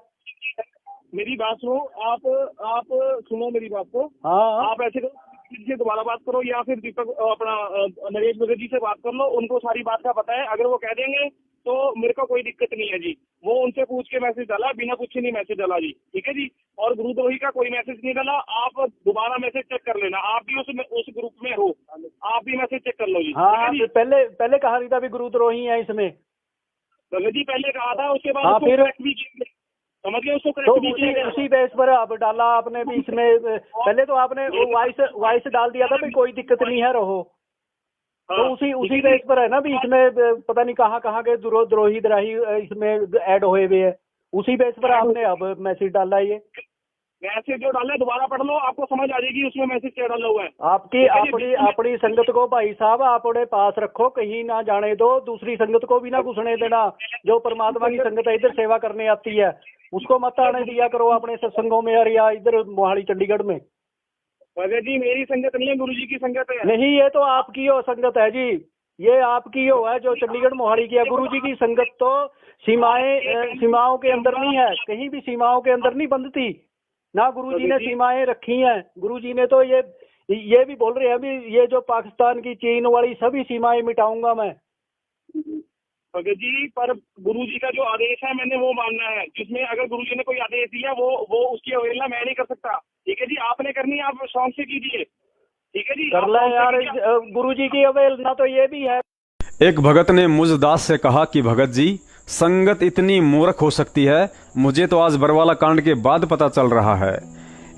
S4: मेरी बात सुनो, आप सुनो मेरी बात को।
S7: हाँ,
S4: आप ऐसे करो, से दोबारा बात करो या फिर दीपक अपना नरेश भगत जी से बात कर लो, उनको सारी बात का पता है। अगर वो कह देंगे तो मेरे को कोई दिक्कत नहीं है जी। वो उनसे पूछ के मैसेज डाला, बिना पूछे नहीं मैसेज डाला जी। ठीक है जी। और गुरुद्रोही का कोई मैसेज नहीं डाला। आप दोबारा मैसेज चेक कर लेना, आप भी उस ग्रुप में हो, आप भी मैसेज चेक कर लो जी।
S7: हाँ, पहले कहा नहीं था भी गुरुद्रोही है इसमें।
S4: जी पहले कहा था, उसके बाद फिर समझ गए उसको
S7: तो उसी बेस पर आप डाला आपने भी इसमें। पहले तो आपने वॉइस डाल दिया था भी कोई दिक्कत नहीं है रहो। तो उसी बेस पर है ना भी इसमें पता नहीं कहाँ के द्रोही इसमें ऐड हुए हुए है, उसी बेस पर आपने अब मैसेज डाला। ये
S4: मैसेज जो डाला दोबारा पढ़ लो, आपको समझ आ जाएगी उसमें मैसेज क्या डाला हुआ है।
S7: अपनी संगत को भाई साहब अपने पास रखो, कहीं ना जाने दो, दूसरी संगत को भी ना घुसने देना। जो परमात्मा की संगत है, इधर सेवा करने आती है, उसको मत आने दिया करो अपने सत्संगों में या इधर मोहाली चंडीगढ़ में।
S4: भगत जी, मेरी संगत नहीं है, गुरु जी की संगत है।
S7: नहीं, ये तो आपकी हो संगत है जी, ये आपकी हो है जो चंडीगढ़ मोहाली की है। गुरु जी की संगत तो सीमाओं के अंदर नहीं है, कहीं भी सीमाओं के अंदर नहीं बंधती ना। गुरुजी ने सीमाएं रखी हैं। गुरुजी ने तो ये भी बोल रहे हैं अभी, ये जो पाकिस्तान की चीन वाली सभी सीमाएं मिटाऊंगा मैं।
S4: भगत जी, पर गुरुजी का जो आदेश है मैंने वो मानना है, जिसमें अगर गुरुजी ने कोई आदेश दिया वो उसकी अवहेलना मैं नहीं कर सकता। ठीक है जी। आपने करनी है, आप शौक से कीजिए। ठीक है जी,
S7: कर ले यार। गुरुजी की अवहेलना तो ये भी है।
S6: एक भगत ने मुझ दास से कहा कि भगत जी, संगत इतनी मूर्ख हो सकती है, मुझे तो आज बरवाला कांड के बाद पता चल रहा है।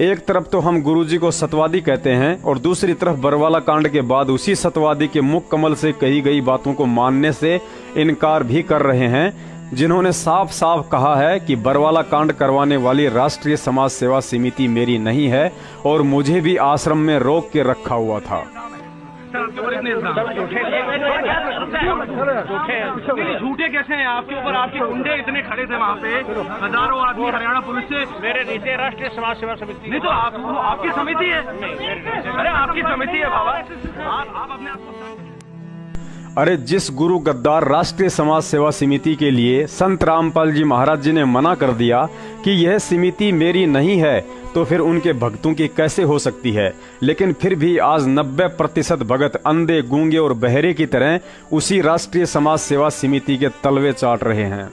S6: एक तरफ तो हम गुरुजी को सतवादी कहते हैं और दूसरी तरफ बरवाला कांड के बाद उसी सतवादी के मुख कमल से कही गई बातों को मानने से इनकार भी कर रहे हैं, जिन्होंने साफ साफ कहा है कि बरवाला कांड करवाने वाली राष्ट्रीय समाज सेवा समिति मेरी नहीं है और मुझे भी आश्रम में रोक के रखा हुआ था।
S8: झूठे कैसे हैं आपके ऊपर? आपके गुंडे इतने खड़े थे वहाँ पे, हजारों आदमी हरियाणा पुलिस से। मेरे नीचे राष्ट्रीय समाज सेवा समिति नहीं तो आपकी समिति है। अरे आपकी समिति है बाबा, आप अपने आप को।
S6: अरे जिस गुरु गद्दार राष्ट्रीय समाज सेवा समिति के लिए संत रामपाल जी महाराज जी ने मना कर दिया कि यह समिति मेरी नहीं है, तो फिर उनके भक्तों की कैसे हो सकती है। लेकिन फिर भी आज 90% भगत अंधे, गूंगे और बहरे की तरह उसी राष्ट्रीय समाज सेवा समिति के तलवे चाट रहे हैं।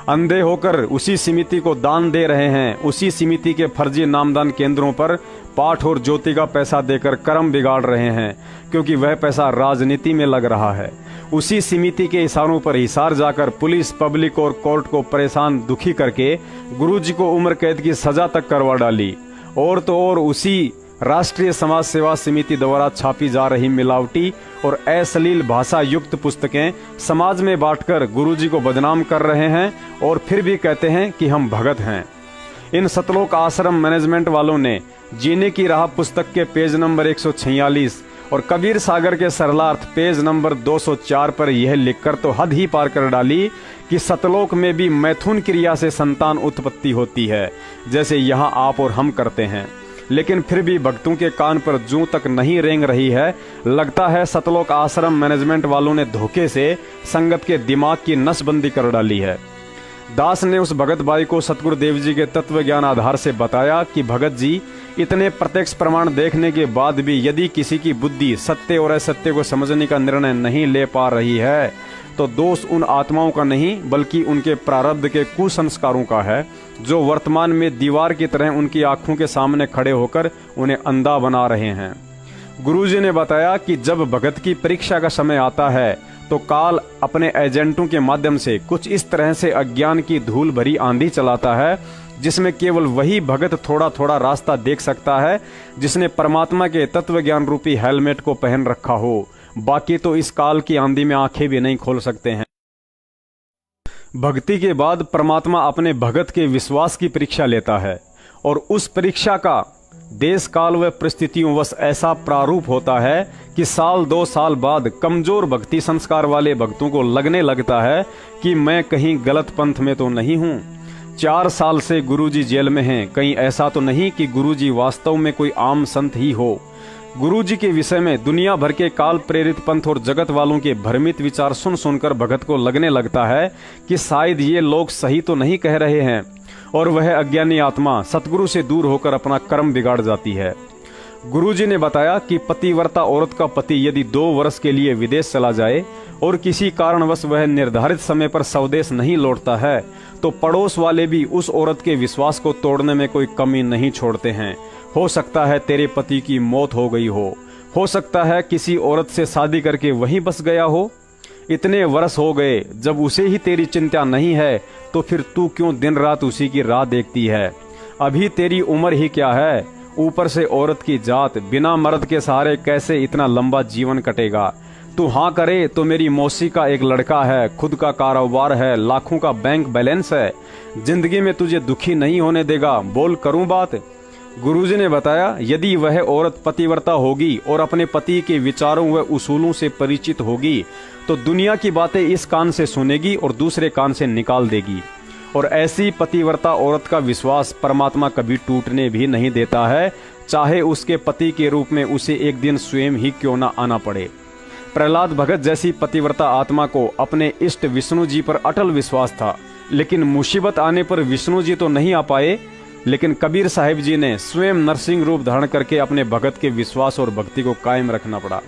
S6: अंधे होकर उसी समिति को दान दे रहे हैं, उसी समिति के फर्जी नामदान केंद्रों पर पाठ और ज्योति का पैसा देकर कर्म बिगाड़ रहे हैं, क्योंकि वह पैसा राजनीति में लग रहा है। उसी समिति के इशारों पर हिसार जाकर पुलिस, पब्लिक और कोर्ट को परेशान दुखी करके गुरुजी को उम्र कैद की सजा तक करवा डाली। और तो और उसी राष्ट्रीय समाज सेवा समिति द्वारा छापी जा रही मिलावटी और अश्लील भाषा युक्त पुस्तकें समाज में बांटकर गुरुजी को बदनाम कर रहे हैं और फिर भी कहते हैं कि हम भगत हैं। इन सतलोक आश्रम मैनेजमेंट वालों ने जीने की राह पुस्तक के पेज नंबर 146 और कबीर सागर के सरलार्थ पेज नंबर 204 पर यह लिखकर तो हद ही पार कर डाली कि सतलोक में भी मैथुन क्रिया से संतान उत्पत्ति होती है, जैसे यहाँ आप और हम करते हैं। लेकिन फिर भी भक्तों के कान पर जूं तक नहीं रेंग रही है। लगता है सतलोक आश्रम मैनेजमेंट वालों ने धोखे से संगत के दिमाग की नसबंदी कर डाली है। दास ने उस भगत भाई को सतगुरुदेव जी के तत्व ज्ञान आधार से बताया कि भगत जी, इतने प्रत्यक्ष प्रमाण देखने के बाद भी यदि किसी की बुद्धि सत्य और असत्य को समझने का निर्णय नहीं ले पा रही है, तो दोष उन आत्माओं का नहीं बल्कि उनके प्रारब्ध के कुसंस्कारों का है, जो वर्तमान में दीवार की तरह उनकी आंखों के सामने खड़े होकर उन्हें अंधा बना रहे हैं। गुरुजी ने बताया कि जब भगत की परीक्षा का समय आता है तो काल अपने एजेंटों के माध्यम से कुछ इस तरह से अज्ञान की धूल भरी आंधी चलाता है, जिसमें केवल वही भगत थोड़ा थोड़ा रास्ता देख सकता है जिसने परमात्मा के तत्व ज्ञान रूपी हेलमेट को पहन रखा हो। बाकी तो इस काल की आंधी में आंखें भी नहीं खोल सकते हैं। भक्ति के बाद परमात्मा अपने भगत के विश्वास की परीक्षा लेता है और उस परीक्षा का देश काल व परिस्थितियों वश ऐसा प्रारूप होता है कि साल 2 साल बाद कमजोर भक्ति संस्कार वाले भक्तों को लगने लगता है कि मैं कहीं गलत पंथ में तो नहीं हूँ। 4 साल से गुरुजी जेल में हैं, कहीं ऐसा तो नहीं कि गुरुजी वास्तव में कोई आम संत ही हो। गुरुजी के विषय में दुनिया भर के काल प्रेरित पंथ और जगत वालों के भ्रमित विचार सुन सुनकर भगत को लगने लगता है कि शायद ये लोग सही तो नहीं कह रहे हैं, और वह अज्ञानी आत्मा सतगुरु से दूर होकर अपना कर्म बिगाड़ जाती है। गुरुजी ने बताया कि पतिव्रता औरत का पति यदि 2 वर्ष के लिए विदेश चला जाए और किसी कारणवश वह निर्धारित समय पर स्वदेश नहीं लौटता है, तो पड़ोस वाले भी उस औरत के विश्वास को तोड़ने में कोई कमी नहीं छोड़ते हैं। हो सकता है तेरे पति की मौत हो गई हो सकता है किसी औरत से शादी करके वहीं बस गया हो। इतने वर्ष हो गए, जब उसे ही तेरी चिंता नहीं है तो फिर तू क्यों दिन रात उसी की राह देखती है। अभी तेरी उम्र ही क्या है, ऊपर से औरत की जात, बिना मर्द के सहारे कैसे इतना लंबा जीवन कटेगा। तू हाँ करे तो मेरी मौसी का एक लड़का है, खुद का कारोबार है, लाखों का बैंक बैलेंस है, जिंदगी में तुझे दुखी नहीं होने देगा, बोल करूं बात। गुरुजी ने बताया यदि वह औरत पतिव्रता होगी और अपने पति के विचारों व उसूलों से परिचित होगी तो दुनिया की बातें इस कान से सुनेगी और दूसरे कान से निकाल देगी। और ऐसी पतिव्रता औरत का विश्वास परमात्मा कभी टूटने भी नहीं देता है, चाहे उसके पति के रूप में उसे एक दिन स्वयं ही क्यों न आना पड़े। प्रहलाद भगत जैसी पतिव्रता आत्मा को अपने इष्ट विष्णु जी पर अटल विश्वास था, लेकिन मुसीबत आने पर विष्णु जी तो नहीं आ पाए, लेकिन कबीर साहिब जी ने स्वयं नरसिंह रूप धारण करके अपने भगत के विश्वास और भक्ति को कायम रखना पड़ा।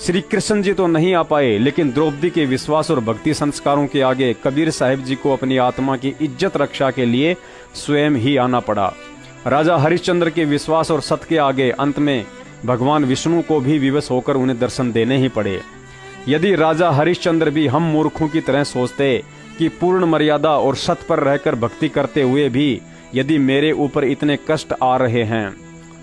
S6: श्री कृष्ण जी तो नहीं आ पाए, लेकिन द्रौपदी के विश्वास और भक्ति संस्कारों के आगे कबीर साहिब जी को अपनी आत्मा की इज्जत रक्षा के लिए स्वयं ही आना पड़ा। राजा हरिश्चंद्र के विश्वास और सत्य के आगे अंत में भगवान विष्णु को भी विवश होकर उन्हें दर्शन देने ही पड़े। यदि राजा हरिश्चंद्र भी हम मूर्खों की तरह सोचते कि पूर्ण मर्यादा और सत्य पर रहकर भक्ति करते हुए भी यदि मेरे ऊपर इतने कष्ट आ रहे हैं,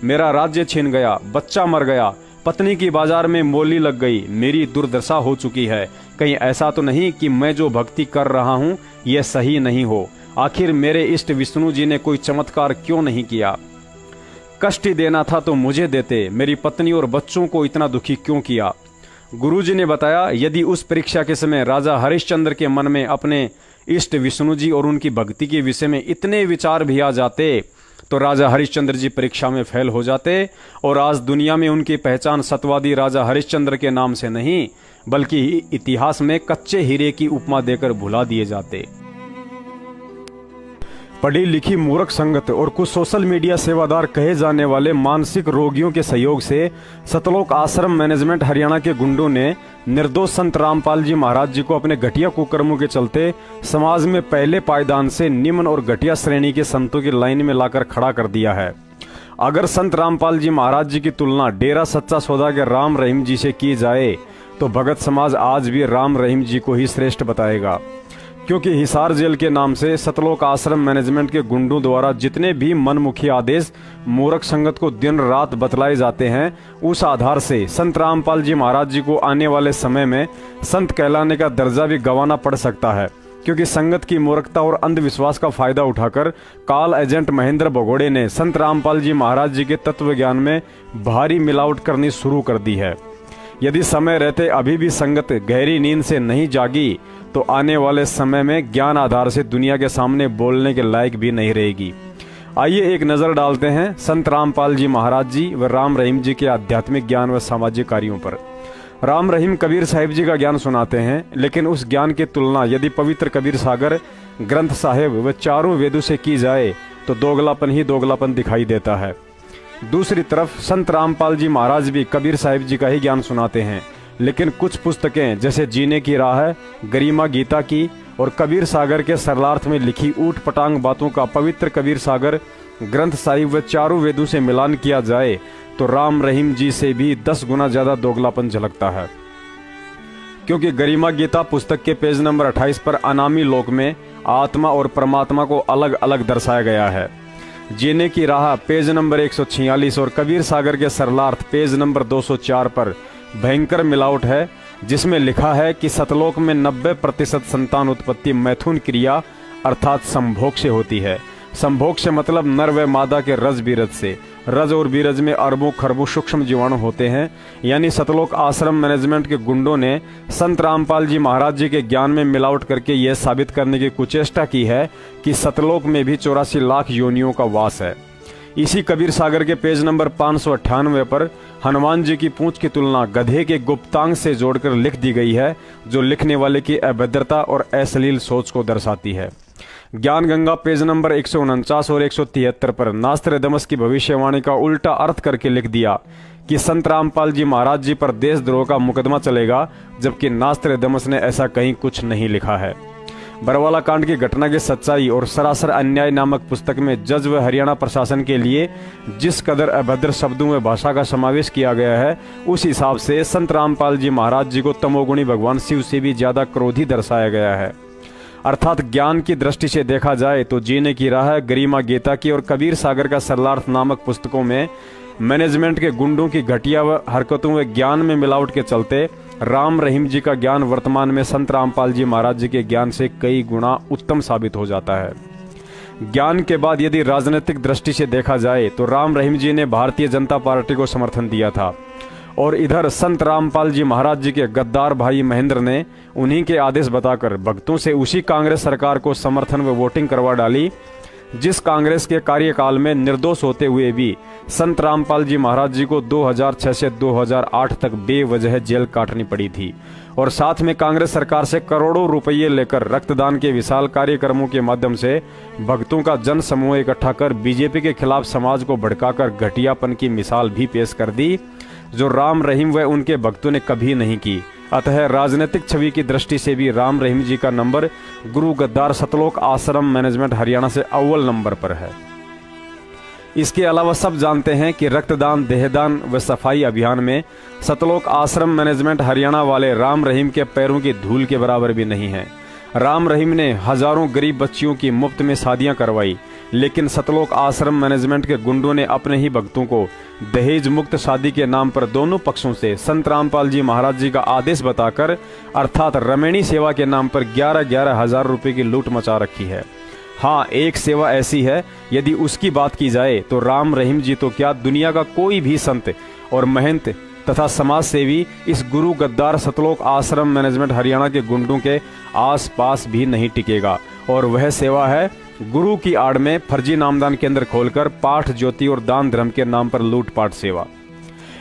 S6: मेरा राज्य छीन गया, बच्चा मर गया, पत्नी की बाजार में मोली लग गई, मेरी दुर्दशा हो चुकी है, कहीं ऐसा तो नहीं कि मैं जो भक्ति कर रहा हूँ यह सही नहीं हो। आखिर मेरे इष्ट विष्णु जी ने कोई चमत्कार क्यों नहीं किया? कष्ट ही देना था तो मुझे देते, मेरी पत्नी और बच्चों को इतना दुखी क्यों किया? गुरुजी ने बताया यदि उस परीक्षा के समय राजा हरिश्चंद्र के मन में अपने इष्ट विष्णु जी और उनकी भक्ति के विषय में इतने विचार भी आ जाते तो राजा हरिश्चंद्र जी परीक्षा में फेल हो जाते और आज दुनिया में उनकी पहचान सतवादी राजा हरिश्चंद्र के नाम से नहीं बल्कि इतिहास में कच्चे हीरे की उपमा देकर भुला दिए जाते। पढ़ी लिखी मूर्ख संगत और कुछ सोशल मीडिया सेवादार कहे जाने वाले मानसिक रोगियों के सहयोग से सतलोक आश्रम मैनेजमेंट हरियाणा के गुंडों ने निर्दोष संत रामपाल जी महाराज जी को अपने घटिया कुकर्मों के चलते समाज में पहले पायदान से निम्न और घटिया श्रेणी के संतों की लाइन में लाकर खड़ा कर दिया है। अगर संत रामपाल जी महाराज जी की तुलना डेरा सच्चा सौदा के राम रहीम जी से की जाए तो भगत समाज आज भी राम रहीम जी को ही श्रेष्ठ बताएगा, क्योंकि हिसार जेल के नाम से सतलोक आश्रम मैनेजमेंट के गुंडों द्वारा जितने भी मनमुखी आदेश मूर्ख संगत को दिन रात बतलाए जाते हैं, उस आधार से संत रामपाल जी महाराज जी को आने वाले समय में संत कहलाने का दर्जा भी गंवाना पड़ सकता है, क्योंकि संगत की मूर्खता और अंधविश्वास का फायदा उठाकर काल एजेंट महेंद्र भगोड़े ने संत रामपाल जी महाराज जी के तत्व ज्ञान में भारी मिलावट करनी शुरू कर दी है। यदि समय रहते अभी भी संगत गहरी नींद से नहीं जागी तो आने वाले समय में ज्ञान आधार से दुनिया के सामने बोलने के लायक भी नहीं रहेगी। आइए एक नजर डालते हैं संत रामपाल जी महाराज जी व राम रहीम जी के आध्यात्मिक ज्ञान व सामाजिक कार्यों पर। राम रहीम कबीर साहिब जी का ज्ञान सुनाते हैं, लेकिन उस ज्ञान की तुलना यदि पवित्र कबीर सागर ग्रंथ साहिब व चारों वेदों से की जाए तो दोगलापन ही दोगलापन दिखाई देता है। दूसरी तरफ संत रामपाल जी महाराज भी कबीर साहिब जी का ही ज्ञान सुनाते हैं, लेकिन कुछ पुस्तकें जैसे जीने की राह, गरिमा गीता की और कबीर सागर के सरलार्थ में लिखी ऊट पटांग बातों का पवित्र कबीर सागर ग्रंथ साहिब व चारों वेदों से मिलान किया जाए तो राम रहीम जी से भी 10 गुना ज्यादा दोगलापन झलकता है। क्योंकि गरिमा गीता पुस्तक के पेज नंबर 28 पर अनामी लोक में आत्मा और परमात्मा को अलग अलग दर्शाया गया है। जीने की राह पेज नंबर 146 और कबीर सागर के सरलार्थ पेज नंबर 204 पर भयंकर मिलावट है, जिसमें लिखा है कि सतलोक में 90% संतान उत्पत्ति मैथुन क्रिया अर्थात संभोग से होती है। संभोग से मतलब नर व मादा के रज बीरज से। रज और बीरज में अरबों खरबों सूक्ष्म जीवाणु होते हैं। यानी सतलोक आश्रम मैनेजमेंट के गुंडों ने संत रामपाल जी महाराज जी के ज्ञान में मिलावट करके यह साबित करने की कुचेष्टा की है कि सतलोक में भी 84 लाख योनियों का वास है। इसी कबीर सागर के पेज नंबर 598 पर हनुमान जी की पूंछ की तुलना गधे के गुप्तांग से जोड़कर लिख दी गई है, जो लिखने वाले की अभद्रता और अश्लील सोच को दर्शाती है। ज्ञान गंगा पेज नंबर 149 और 173 पर नास्त्रदमस की भविष्यवाणी का उल्टा अर्थ करके लिख दिया कि संत रामपाल जी महाराज जी पर देशद्रोह का मुकदमा चलेगा, जबकि नास्त्रदमस ने ऐसा कहीं कुछ नहीं लिखा है। बरवाला कांड की घटना की सच्चाई और सरासर अन्याय नामक पुस्तक में जज व हरियाणा प्रशासन के लिए जिस कदर अभद्र शब्दों में भाषा का समावेश किया गया है, उस हिसाब से संत रामपाल जी महाराज जी को तमोगुणी भगवान शिव से भी ज्यादा क्रोधी दर्शाया गया है। अर्थात ज्ञान की दृष्टि से देखा जाए तो जीने की राह, गरिमा गीता की और कबीर सागर का सरलार्थ नामक पुस्तकों में मैनेजमेंट के गुंडों की घटिया हरकतों व ज्ञान में मिलावट के चलते राम रहीम जी का ज्ञान वर्तमान में संत रामपाल जी महाराज जी के ज्ञान से कई गुना उत्तम साबित हो जाता है। ज्ञान के बाद यदि राजनीतिक दृष्टि से देखा जाए तो राम रहीम जी ने भारतीय जनता पार्टी को समर्थन दिया था, और इधर संत रामपाल जी महाराज जी के गद्दार भाई महेंद्र ने उन्हीं के आदेश बताकर भक्तों से उसी कांग्रेस सरकार को समर्थन व वोटिंग करवा डाली, जिस कांग्रेस के कार्यकाल में निर्दोष होते हुए भी संत रामपाल जी महाराज जी को 2006 से 2008 तक बेवजह जेल काटनी पड़ी थी। और साथ में कांग्रेस सरकार से करोड़ों रुपये लेकर रक्तदान के विशाल कार्यक्रमों के माध्यम से भक्तों का जन समूह इकट्ठा कर बीजेपी के खिलाफ समाज को भड़काकर घटियापन की मिसाल भी पेश कर दी, जो राम रहीम व उनके भक्तों ने कभी नहीं की। अतः राजनीतिक छवि की दृष्टि से भी राम रहीम जी का नंबर गुरु गद्दार सतलोक आश्रम मैनेजमेंट हरियाणा से अव्वल नंबर पर है। इसके अलावा सब जानते हैं कि रक्तदान, देहदान व सफाई अभियान में सतलोक आश्रम मैनेजमेंट हरियाणा वाले राम रहीम के पैरों की धूल के बराबर भी नहीं है। राम रहीम ने हजारों गरीब बच्चियों की मुफ्त में शादियां करवाई, लेकिन सतलोक आश्रम मैनेजमेंट के गुंडों ने अपने ही भक्तों को दहेज मुक्त शादी के नाम पर दोनों पक्षों से संत रामपाल जी महाराज जी का आदेश बताकर अर्थात रमणी सेवा के नाम पर 11-11 हजार रुपए की लूट मचा रखी है। हाँ, एक सेवा ऐसी है, यदि उसकी बात की जाए तो राम रहीम जी तो क्या, दुनिया का कोई भी संत और महंत तथा समाज सेवी इस गुरु गद्दार सतलोक आश्रम मैनेजमेंट हरियाणा के गुंडों के आस पास भी नहीं टिकेगा। और वह सेवा है गुरु की आड़ में फर्जी नामदान केंद्र खोलकर पाठ, ज्योति और दान धर्म के नाम पर लूटपाट सेवा।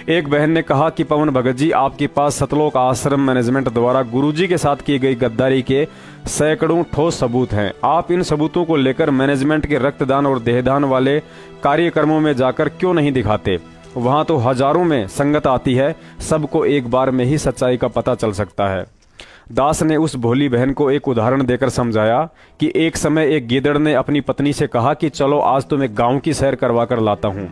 S6: एक बहन ने कहा कि पवन भगत जी, आपके पास सतलोक आश्रम मैनेजमेंट द्वारा गुरुजी के साथ की गई गद्दारी के सैकड़ों ठोस सबूत हैं। आप इन सबूतों को लेकर मैनेजमेंट के रक्तदान और देहदान वाले कार्यक्रमों में जाकर क्यों नहीं दिखाते? वहां तो हजारों में संगत आती है, सबको एक बार में ही सच्चाई का पता चल सकता है। दास ने उस भोली बहन को एक उदाहरण देकर समझाया कि एक समय एक गीदड़ ने अपनी पत्नी से कहा कि चलो आज तो मैं गांव की सैर करवा कर लाता हूं।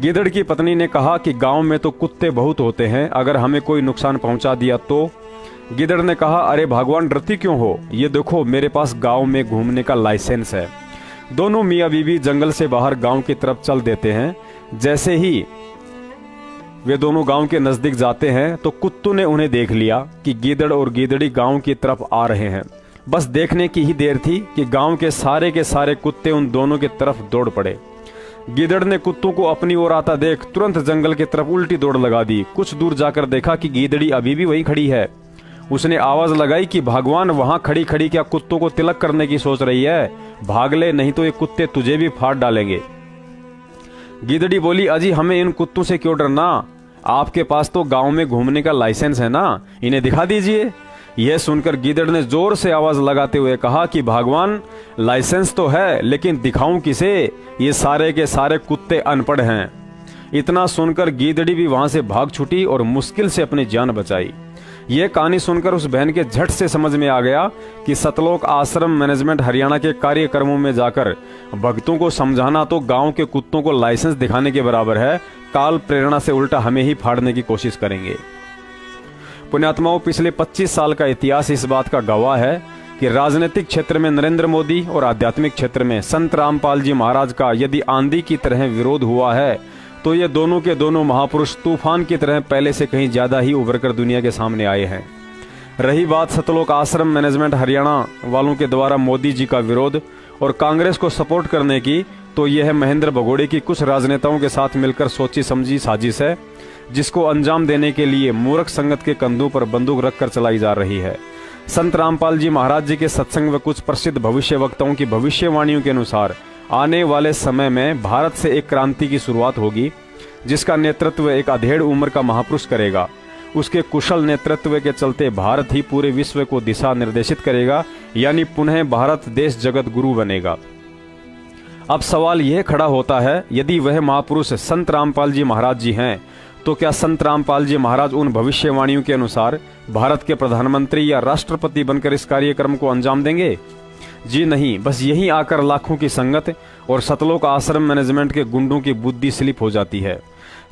S6: गीदड़ की पत्नी ने कहा कि गांव में तो कुत्ते बहुत होते हैं, अगर हमें कोई नुकसान पहुंचा दिया तो? गीदड़ ने कहा, अरे भगवान डरती क्यों हो, ये देखो मेरे पास गांव में घूमने का लाइसेंस है। दोनों मियाँ बीवी जंगल से बाहर गांव की तरफ चल देते हैं। जैसे ही वे दोनों गांव के नजदीक जाते हैं तो कुत्तों ने उन्हें देख लिया कि गीदड़ और गीदड़ी गांव की तरफ आ रहे हैं। बस देखने की ही देर थी कि गांव के सारे कुत्ते उन दोनों की तरफ दौड़ पड़े। गीदड़ ने कुत्तों को अपनी ओर आता देख तुरंत जंगल की तरफ उल्टी दौड़ लगा दी। कुछ दूर जाकर देखा कि गीदड़ी अभी भी वहीं खड़ी है। उसने आवाज लगाई कि भगवान, वहां खड़ी खड़ी क्या कुत्तों को तिलक करने की सोच रही है? भाग ले, नहीं तो ये कुत्ते तुझे भी फाड़ डालेंगे। गीदड़ी बोली, अजी हमें इन कुत्तों से क्यों डरना, आपके पास तो गांव में घूमने का लाइसेंस है ना, इन्हें दिखा दीजिए। यह सुनकर गीदड़ ने जोर से आवाज लगाते हुए कहा कि भगवान, लाइसेंस तो है लेकिन दिखाऊं किसे, ये सारे के सारे कुत्ते अनपढ़ हैं। इतना सुनकर गीदड़ी भी वहां से भाग छूटी और मुश्किल से अपनी जान बचाई। यह कहानी सुनकर उस बहन के झट से समझ में आ गया कि सतलोक आश्रम मैनेजमेंट हरियाणा के कार्यक्रमों में जाकर भक्तों को समझाना तो गांव के कुत्तों को लाइसेंस दिखाने के बराबर है। काल प्रेरणा से उल्टा हमें ही फाड़ने की कोशिश करेंगे। पुण्यात्माओं, पिछले 25 साल का इतिहास इस बात का गवाह है कि राजनीतिक क्षेत्र में नरेंद्र मोदी और आध्यात्मिक क्षेत्र में संत रामपाल जी महाराज का यदि आंधी की तरह विरोध हुआ है तो ये दोनों के दोनों महापुरुष तूफान की तरह पहले से कहीं ज्यादा ही उभर कर दुनिया के सामने आए हैं। रही बात सतलोक आश्रम मैनेजमेंट हरियाणा वालों के द्वारा मोदी जी का विरोध और कांग्रेस को सपोर्ट करने की, तो यह महेंद्र भगोड़े की कुछ राजनेताओं के साथ मिलकर सोची समझी साजिश है, जिसको अंजाम देने के लिए मूर्ख संगत के कंधों पर बंदूक रखकर चलाई जा रही है। संत रामपाल जी महाराज जी के सत्संग व कुछ प्रसिद्ध भविष्य वक्ताओं की भविष्यवाणियों के अनुसार आने वाले समय में भारत से एक क्रांति की शुरुआत होगी, जिसका नेतृत्व एक अधेड़ उम्र का महापुरुष करेगा। उसके कुशल नेतृत्व के चलते भारत ही पूरे विश्व को दिशा निर्देशित करेगा, यानी पुनः भारत देश जगत गुरु बनेगा। अब सवाल यह खड़ा होता है, यदि वह महापुरुष संत रामपाल जी महाराज जी हैं, तो क्या संत रामपाल जी महाराज उन भविष्यवाणियों के अनुसार भारत के प्रधानमंत्री या राष्ट्रपति बनकर इस कार्यक्रम को अंजाम देंगे? जी नहीं, बस यहीं आकर लाखों की संगत और सतलोक आश्रम मैनेजमेंट के गुंडों की बुद्धि स्लिप हो जाती है।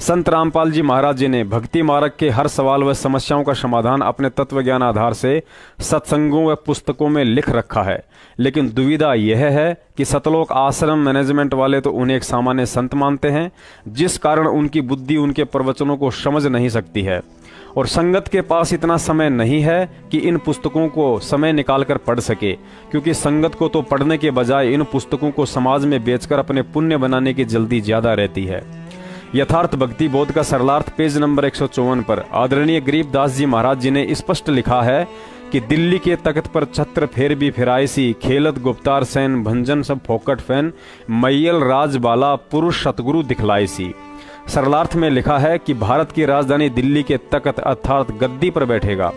S6: संत रामपाल जी महाराज जी ने भक्ति मार्ग के हर सवाल व समस्याओं का समाधान अपने तत्व ज्ञान आधार से सत्संगों व पुस्तकों में लिख रखा है, लेकिन दुविधा यह है कि सतलोक आश्रम मैनेजमेंट वाले तो उन्हें एक सामान्य संत मानते हैं, जिस कारण उनकी बुद्धि उनके प्रवचनों को समझ नहीं सकती है, और संगत के पास इतना समय नहीं है कि इन पुस्तकों को समय निकालकर पढ़ सके, क्योंकि संगत को तो पढ़ने के बजाय इन पुस्तकों को समाज में बेचकर अपने पुण्य बनाने की जल्दी ज्यादा रहती है। यथार्थ भक्ति बोध का सरलार्थ पेज नंबर 154 पर आदरणीय गरीबदास जी महाराज जी ने स्पष्ट लिखा है कि दिल्ली के तख्त पर छत्र फेर भी फिरायसी, खेलत गुप्तार सैन भंजन सब फोकट फैन, मैयल राज बाला पुरुष सतगुरु दिखलायसी। सरलार्थ में लिखा है कि भारत की राजधानी दिल्ली के तख्त अर्थात गद्दी पर बैठेगा,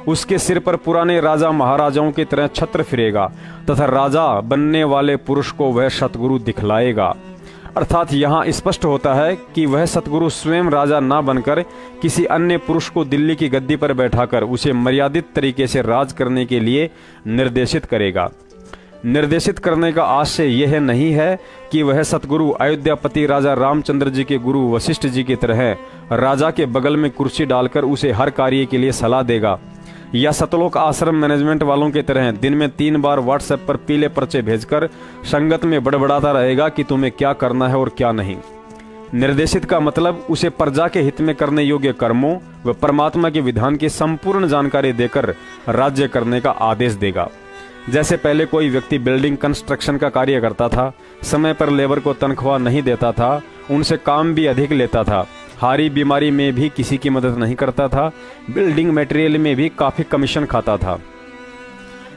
S6: उसके सिर पर पुराने राजा महाराजाओं की तरह छत्र फिरेगा तथा राजा बनने वाले पुरुष को वह सतगुरु दिखलाएगा। अर्थात यहाँ स्पष्ट होता है कि वह सतगुरु स्वयं राजा ना बनकर किसी अन्य पुरुष को दिल्ली की गद्दी पर बैठाकर उसे मर्यादित तरीके से राज करने के लिए निर्देशित करेगा। निर्देशित करने का आशय यह नहीं है कि वह सतगुरु अयोध्यापति राजा रामचंद्र जी के गुरु वशिष्ठ जी की तरह राजा के बगल में कुर्सी डालकर उसे हर कार्य के लिए सलाह देगा, या सतलोक आश्रम मैनेजमेंट वालों की तरह दिन में 3 बार व्हाट्सएप पर पीले पर्चे भेजकर संगत में बड़बड़ाता रहेगा कि तुम्हें क्या करना है और क्या नहीं। निर्देशित का मतलब उसे प्रजा के हित में करने योग्य कर्मों व परमात्मा के विधान की संपूर्ण जानकारी देकर राज्य करने का आदेश देगा। जैसे पहले कोई व्यक्ति बिल्डिंग कंस्ट्रक्शन का कार्य करता था, समय पर लेबर को तनख्वाह नहीं देता था, उनसे काम भी अधिक लेता था, हारी बीमारी में भी किसी की मदद नहीं करता था, बिल्डिंग मटेरियल में भी काफी कमीशन खाता था।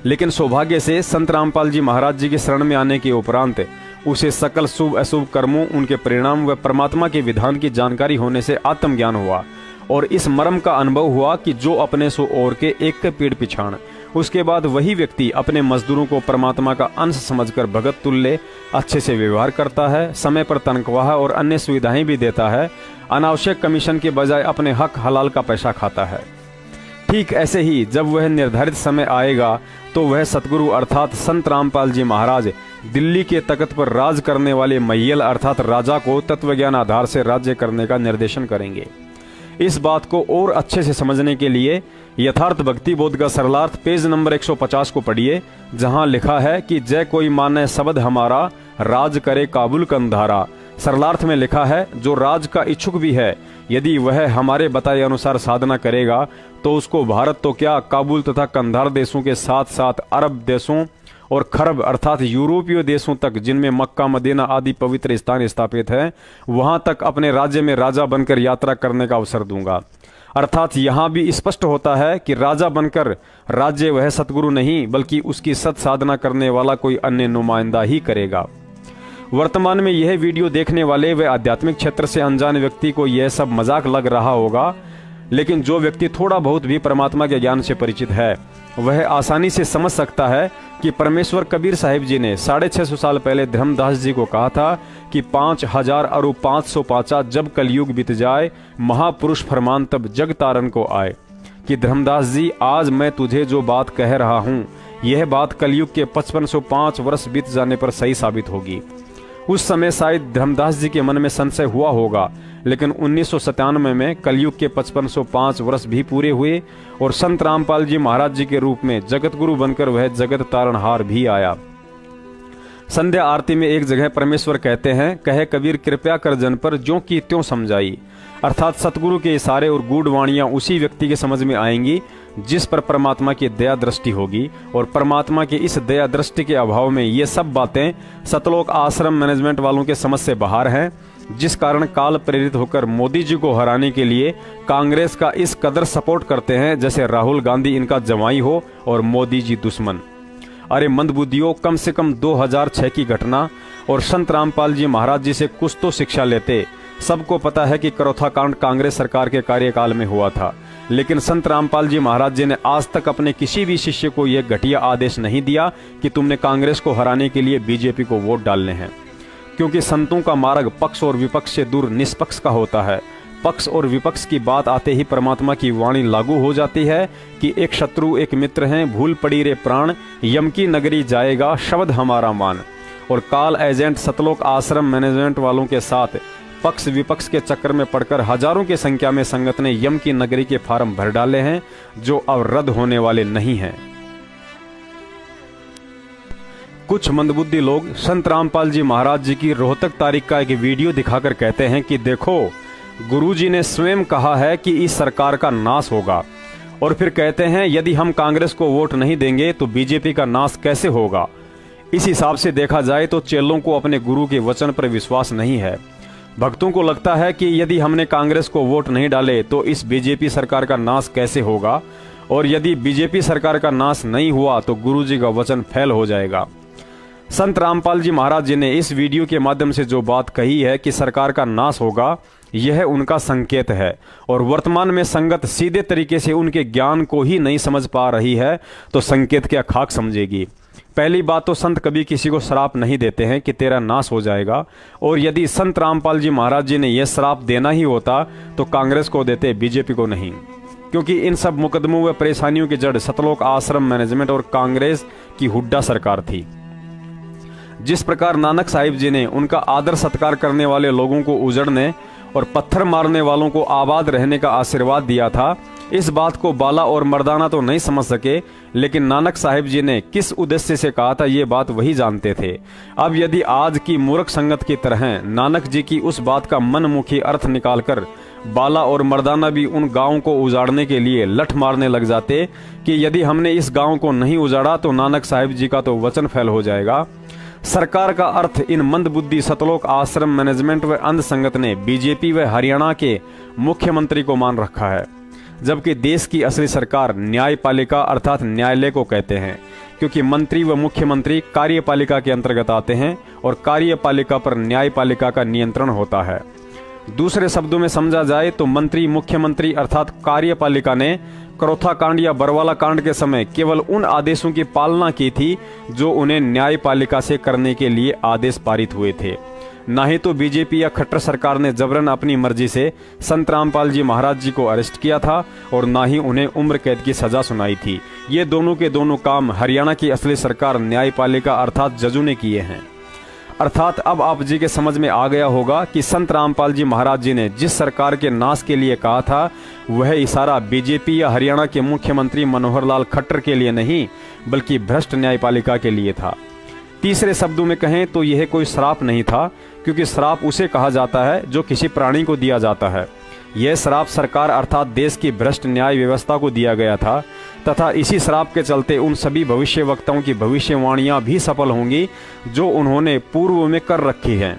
S6: लेकिन सौभाग्य से संत रामपाल जी महाराज जी की शरण में आने के उपरांत उसे सकल शुभ अशुभ कर्मों, उनके परिणाम व परमात्मा के विधान की जानकारी होने से आत्मज्ञान हुआ और इस मर्म का अनुभव हुआ कि जो अपने सो और के एक पेड़ पिछाड़। उसके बाद वही व्यक्ति अपने मजदूरों को परमात्मा का अंश समझकर भगत तुल्य अच्छे से व्यवहार करता है, समय पर तनख्वाह और अन्य सुविधाएं भी देता है, अनावश्यक कमीशन के बजाय अपने हक हलाल का पैसा खाता है। ठीक ऐसे ही जब वह निर्धारित समय आएगा तो वह सतगुरु अर्थात संत रामपाल जी महाराज दिल्ली के तख्त पर राज करने वाले मैयल अर्थात राजा को तत्वज्ञान आधार से राज्य करने का निर्देशन करेंगे। इस बात को और अच्छे से समझने के लिए यथार्थ भक्ति बोध का सरलार्थ पेज नंबर 150 को पढ़िए, जहां लिखा है कि जय कोई माने शब्द हमारा, राज करे काबुल कंधारा। सरलार्थ में लिखा है, जो राज का इच्छुक भी है, यदि वह हमारे बताए अनुसार साधना करेगा तो उसको भारत तो क्या काबुल तथा कंधार देशों के साथ साथ अरब देशों और खरब अर्थात यूरोपीय देशों तक, जिनमें मक्का मदीना आदि पवित्र स्थान स्थापित है, वहां तक अपने राज्य में राजा बनकर यात्रा करने का अवसर दूंगा। अर्थात यहाँ भी स्पष्ट होता है कि राजा बनकर राज्य वह सतगुरु नहीं बल्कि उसकी सत साधना करने वाला कोई अन्य नुमाइंदा ही करेगा। वर्तमान में यह वीडियो देखने वाले व आध्यात्मिक क्षेत्र से अनजान व्यक्ति को यह सब मजाक लग रहा होगा, लेकिन जो व्यक्ति थोड़ा बहुत भी परमात्मा के ज्ञान से परिचित है वह आसानी से समझ सकता है कि परमेश्वर कबीर साहिब जी ने 650 साल पहले धर्मदास जी को कहा था कि 5000 अरु 505 जब कलयुग बीत जाए, महापुरुष फरमान तब जग तारन को आए। कि धर्मदास जी, आज मैं तुझे जो बात कह रहा हूँ यह बात कलयुग के 5505 वर्ष बीत जाने पर सही साबित होगी। उस समय शायद धर्मदास जी के मन में संशय हुआ होगा, लेकिन 1997 में कलयुग के 5505 वर्ष भी पूरे हुए और संत रामपाल जी महाराज जी के रूप में जगत गुरु बनकर वह जगत तारणहार भी आया। संध्या आरती में एक जगह परमेश्वर कहते हैं, कहे कबीर कृपया कर जन पर ज्यों की त्यों समझाई। अर्थात सतगुरु के इशारे और गूढ़ वाणियां उसी व्यक्ति के समझ में आएंगी जिस पर परमात्मा की दया दृष्टि होगी, और परमात्मा की इस दया दृष्टि के अभाव में ये सब बातें सतलोक आश्रम मैनेजमेंट वालों के समझ से बाहर हैं, जिस कारण काल प्रेरित होकर मोदी जी को हराने के लिए कांग्रेस का इस कदर सपोर्ट करते हैं जैसे राहुल गांधी इनका जमाई हो और मोदी जी दुश्मन। अरे मंदबुद्धियों, कम से कम 2006 की घटना और संत रामपाल जी महाराज जी से कुछ तो शिक्षा लेते। सबको पता है कि करौथा कांड कांग्रेस सरकार के कार्यकाल में हुआ था, लेकिन संत रामपाल जी महाराज जी ने आज तक अपने किसी भी शिष्य को यह घटिया आदेश नहीं दिया कि तुमने कांग्रेस को हराने के लिए बीजेपी को वोट डालने हैं, क्योंकि संतों का मार्ग पक्ष और विपक्ष से दूर निष्पक्ष का होता है। पक्ष और विपक्ष की बात आते ही परमात्मा की वाणी लागू हो जाती है कि एक शत्रु एक मित्र हैं, भूल पड़ी रे प्राण, यम की नगरी जाएगा शब्द हमारा मान। और काल एजेंट सतलोक आश्रम मैनेजमेंट वालों के साथ पक्ष विपक्ष के चक्कर में पड़कर हजारों की संख्या में संगत ने यम की नगरी के फार्म भर डाले हैं, जो अब रद्द होने वाले नहीं हैं। कुछ मंदबुद्धि लोग संत रामपाल जी महाराज जी की रोहतक तारीख का एक वीडियो दिखाकर कहते हैं कि देखो, गुरुजी ने स्वयं कहा है कि इस सरकार का नाश होगा, और फिर कहते हैं यदि हम कांग्रेस को वोट नहीं देंगे तो बीजेपी का नाश कैसे होगा। इस हिसाब से देखा जाए तो चेलों को अपने गुरु के वचन पर विश्वास नहीं है। भक्तों को लगता है कि यदि हमने कांग्रेस को वोट नहीं डाले तो इस बीजेपी सरकार का नाश कैसे होगा, और यदि बीजेपी सरकार का नाश नहीं हुआ तो गुरुजी का वचन फेल हो जाएगा। संत रामपाल जी महाराज जी ने इस वीडियो के माध्यम से जो बात कही है कि सरकार का नाश होगा, यह उनका संकेत है, और वर्तमान में संगत सीधे तरीके से उनके ज्ञान को ही नहीं समझ पा रही है तो संकेत क्या खाक समझेगी। पहली बात तो संत कभी किसी को श्राप नहीं देते हैं कि तेरा नाश हो जाएगा, और यदि संत रामपाल जी महाराज जी ने यह श्राप देना ही होता तो कांग्रेस को देते, बीजेपी को नहीं, क्योंकि इन सब मुकदमों व परेशानियों की जड़ सतलोक आश्रम मैनेजमेंट और कांग्रेस की हुड्डा सरकार थी। जिस प्रकार नानक साहिब जी ने उनका आदर सत्कार करने वाले लोगों को उजड़ने और पत्थर मारने वालों को आबाद रहने का आशीर्वाद दिया था, इस बात को बाला और मर्दाना तो नहीं समझ सके, लेकिन नानक साहिब जी ने किस उद्देश्य से कहा था ये बात वही जानते थे। अब यदि आज की मूर्ख संगत की तरह नानक जी की उस बात का मनमुखी अर्थ निकालकर बाला और मर्दाना भी उन गांवों को उजाड़ने के लिए लठ मारने लग जाते कि यदि हमने इस गांव को नहीं उजाड़ा तो नानक साहिब जी का तो वचन फेल हो जाएगा। सरकार का अर्थ इन मंदबुद्धि सतलोक आश्रम मैनेजमेंट व अंध संगत ने बीजेपी व हरियाणा के मुख्यमंत्री को मान रखा है, जबकि देश की असली सरकार न्यायपालिका अर्थात न्यायालय को कहते हैं। क्योंकि मंत्री व मुख्यमंत्री कार्यपालिका के अंतर्गत आते हैं और कार्यपालिका पर न्यायपालिका का नियंत्रण होता है। दूसरे शब्दों में समझा जाए तो मंत्री मुख्यमंत्री अर्थात कार्यपालिका ने करोथा कांड या बरवाला कांड के समय केवल उन आदेशों की पालना की थी जो उन्हें न्यायपालिका से करने के लिए आदेश पारित हुए थे। ना ही तो बीजेपी या खट्टर सरकार ने जबरन अपनी मर्जी से संत रामपाल जी महाराज जी को अरेस्ट किया था और ना ही उन्हें उम्र कैद की सजा सुनाई थी। ये दोनों के दोनों काम हरियाणा की असली सरकार न्यायपालिका अर्थात जजों ने किए हैं। अर्थात अब आप जी के समझ में आ गया होगा कि संत रामपाल जी महाराज जी ने जिस सरकार के नाश के लिए कहा था वह इशारा बीजेपी या हरियाणा के मुख्यमंत्री मनोहर लाल खट्टर के लिए नहीं बल्कि भ्रष्ट न्यायपालिका के लिए था। तीसरे शब्दों में कहें तो यह कोई श्राप नहीं था, क्योंकि श्राप उसे कहा जाता है जो किसी प्राणी को दिया जाता है। यह श्राप सरकार अर्थात देश की भ्रष्ट न्याय व्यवस्था को दिया गया था तथा इसी श्राप के चलते उन सभी भविष्य वक्ताओं की भविष्यवाणियां भी सफल होंगी जो उन्होंने पूर्व में कर रखी हैं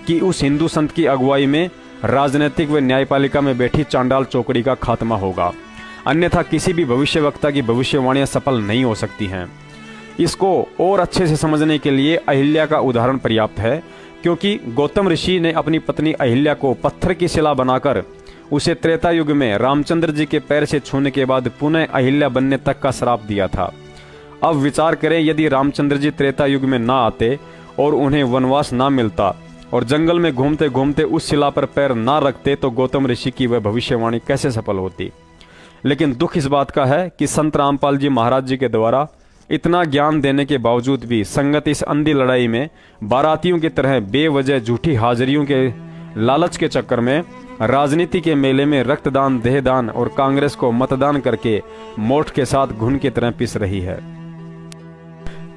S6: कि उस हिंदू संत की अगुवाई में राजनीतिक व न्यायपालिका में बैठी चांडाल चौकड़ी का खात्मा होगा। अन्यथा किसी भी भविष्य वक्ता की भविष्यवाणियां सफल नहीं हो सकती हैं। इसको और अच्छे से समझने के लिए अहिल्या का उदाहरण पर्याप्त है, क्योंकि गौतम ऋषि ने अपनी पत्नी अहिल्या को पत्थर की शिला बनाकर उसे त्रेता युग में रामचंद्र जी के पैर से छूने के बाद पुनः अहिल्या बनने तक का श्राप दिया था। अब विचार करें, यदि रामचंद्र जी त्रेता युग में ना आते और उन्हें वनवास ना मिलता और जंगल में घूमते घूमते उस शिला पर पैर ना रखते तो गौतम ऋषि की वह भविष्यवाणी कैसे सफल होती। लेकिन दुख इस बात का है कि संत रामपाल जी महाराज जी के द्वारा इतना ज्ञान देने के बावजूद भी संगत इस अंधी लड़ाई में बारातियों की तरह बेवजह झूठी हाजिरियों के लालच के चक्कर में राजनीति के मेले में रक्तदान, देहदान और कांग्रेस को मतदान करके मोठ के साथ घुन की तरह पिस रही है।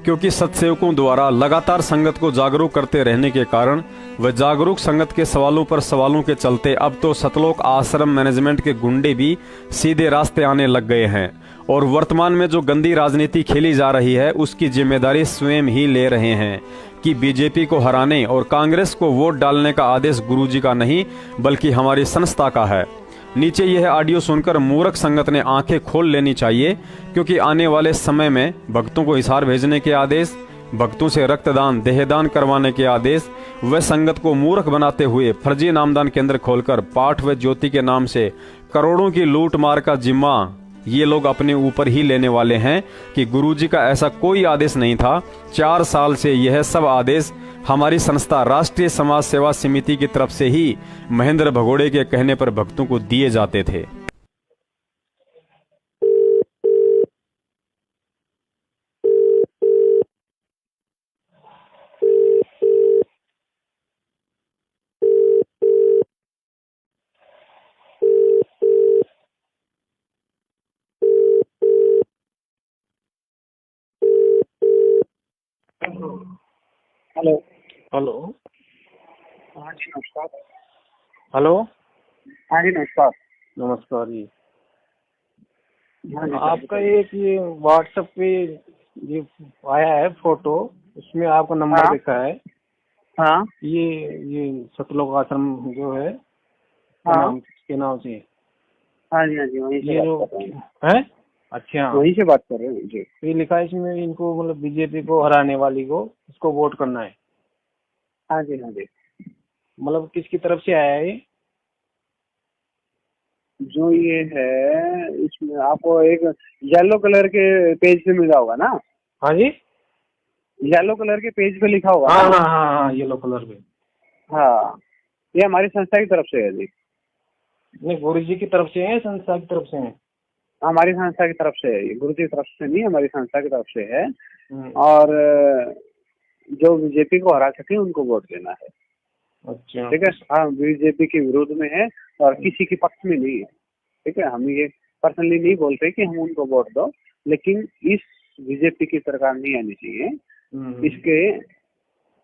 S6: क्योंकि सत्सेवकों द्वारा लगातार संगत को जागरूक करते रहने के कारण व जागरूक संगत के सवालों पर सवालों के चलते अब तो सतलोक आश्रम मैनेजमेंट के गुंडे भी सीधे रास्ते आने लग गए हैं और वर्तमान में जो गंदी राजनीति खेली जा रही है उसकी जिम्मेदारी स्वयं ही ले रहे हैं कि बीजेपी को हराने और कांग्रेस को वोट डालने का आदेश गुरुजी का नहीं बल्कि हमारी संस्था का है। नीचे यह ऑडियो सुनकर मूर्ख संगत ने आंखें खोल लेनी चाहिए, क्योंकि आने वाले समय में भक्तों को हिसार भेजने के आदेश, भक्तों से रक्तदान, देहदान करवाने के आदेश व संगत को मूर्ख बनाते हुए फर्जी नामदान केंद्र खोलकर पाठ व ज्योति के नाम से करोड़ों की लूट मार का जिम्मा ये लोग अपने ऊपर ही लेने वाले हैं कि गुरुजी का ऐसा कोई आदेश नहीं था। 4 साल से यह सब आदेश हमारी संस्था राष्ट्रीय समाज सेवा समिति की तरफ से ही महेंद्र भगोड़े के कहने पर भक्तों को दिए जाते थे।
S2: Hello
S7: hello.
S2: हाँ जी नमस्कार।
S7: हेलो।
S2: हाँ जी नमस्कार।
S7: नमस्कार जी।
S2: हाँ जी
S7: आपका एक ये व्हाट्सएप पे ये आया है फोटो, उसमें आपका नंबर
S2: हाँ?
S7: लिखा है।
S2: हाँ
S7: ये सतलोक आश्रम जो है
S2: हाँ
S7: के नाम से।
S2: हाँ जी वहीं से
S7: ये जो
S2: बात कर रहे हैं।
S7: है, अच्छा
S2: वहीं से बात कर रहे हैं जी।
S7: ये लिखा है इसमें इनको मतलब बीजेपी को हराने वाली को इसको वोट करना है।
S2: हाँ जी
S7: मतलब किसकी तरफ से आया है ये?
S2: जो ये है इसमें आपको एक येलो कलर के पेज पे मिला होगा ना।
S7: हाँ जी,
S2: येलो कलर के पेज पे लिखा होगा
S7: हाँ
S2: ना?
S7: हाँ हाँ हाँ, येलो कलर पे।
S2: हाँ, ये हमारी संस्था की तरफ से है जी।
S7: नहीं, गुरु जी की तरफ से है, संस्था की तरफ से है?
S2: हमारी संस्था की तरफ से है, ये गुरु जी की तरफ से नहीं, हमारी संस्था की तरफ से है। और जो बीजेपी को हरा सके उनको वोट देना है।
S7: अच्छा,
S2: ठीक है। हाँ, बीजेपी के विरोध में है और किसी के पक्ष में नहीं है। ठीक है, हम ये पर्सनली नहीं बोलते कि हम उनको वोट दो, लेकिन इस बीजेपी की सरकार नहीं आनी चाहिए, इसके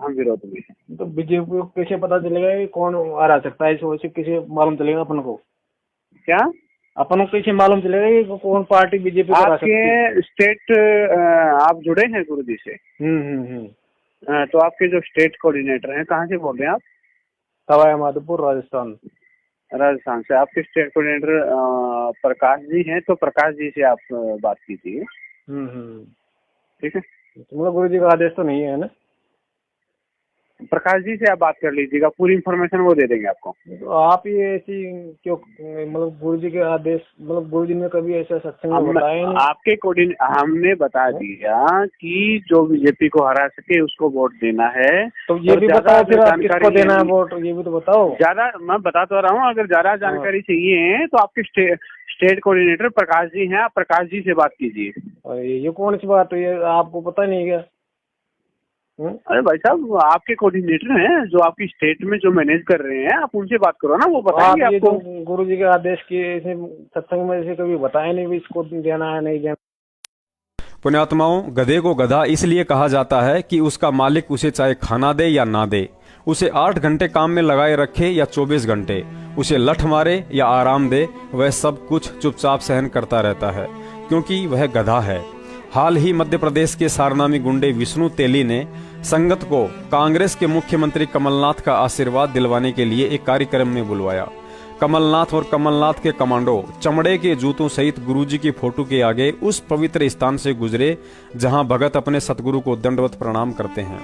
S2: हम विरोध में हैं।
S7: तो बीजेपी को कैसे पता चलेगा कि कौन हरा सकता है? इसे कैसे मालूम चलेगा अपन को?
S2: क्या
S7: अपन को कैसे मालूम चलेगा कि कौन पार्टी बीजेपी को हरा सकती है?
S2: आपके स्टेट आप जुड़े हैं गुरु जी से? तो आपके जो स्टेट कोऑर्डिनेटर हैं, कहाँ से बोल रहे हैं आप?
S7: सवाई माधोपुर, राजस्थान।
S2: राजस्थान से। आपके स्टेट कोऑर्डिनेटर प्रकाश जी हैं, तो प्रकाश जी से आप बात कीजिए।
S4: ठीक है,
S7: मतलब गुरु जी का आदेश तो नहीं है ना?
S4: प्रकाश जी से आप बात कर लीजिएगा, पूरी इन्फॉर्मेशन वो दे देंगे आपको।
S7: तो आप ये ऐसी क्यों, मतलब गुरु जी के आदेश, मतलब गुरु जी ने कभी ऐसा सत्संग में बताया नहीं?
S4: आपके हमने बता दिया कि जो बीजेपी को हरा सके उसको वोट देना है।
S7: तो ये भी बताओ फिर आप किसको देना है वोट, ये भी तो बताओ।
S4: ज्यादा मैं बता तो रहा हूँ, अगर ज्यादा जानकारी चाहिए तो आपके स्टेट कोऑर्डिनेटर प्रकाश जी हैं, आप प्रकाश जी से बात कीजिए।
S7: ये कौन सी बात है, ये आपको पता नहीं क्या?
S4: अरे भाई साहब, आपके कोऑर्डिनेटर हैं जो आपकी स्टेट में जो मैनेज कर रहे हैं, आप उनसे बात करो ना, वो बताएंगे आपको।
S7: गुरु जी के आदेश के सत्संग में ऐसे कभी बताया नहीं भी इसको देना है नहीं देना।
S6: पुण्यात्माओं, गधे को गधा इसलिए कहा जाता है कि उसका मालिक उसे चाहे खाना दे या ना दे, उसे 8 घंटे काम में लगाए रखे या 24 घंटे, उसे लठ मारे या आराम दे, वह सब कुछ चुपचाप सहन करता रहता है, क्योंकि वह गधा है। हाल ही मध्य प्रदेश के सारनामी गुंडे विष्णु तेली ने संगत को कांग्रेस के मुख्यमंत्री कमलनाथ का आशीर्वाद दिलवाने के लिए एक कार्यक्रम में बुलवाया। कमलनाथ और कमलनाथ के कमांडो चमड़े के जूतों सहित गुरुजी की फोटो के आगे उस पवित्र स्थान से गुजरे जहां भगत अपने सतगुरु को दंडवत प्रणाम करते हैं।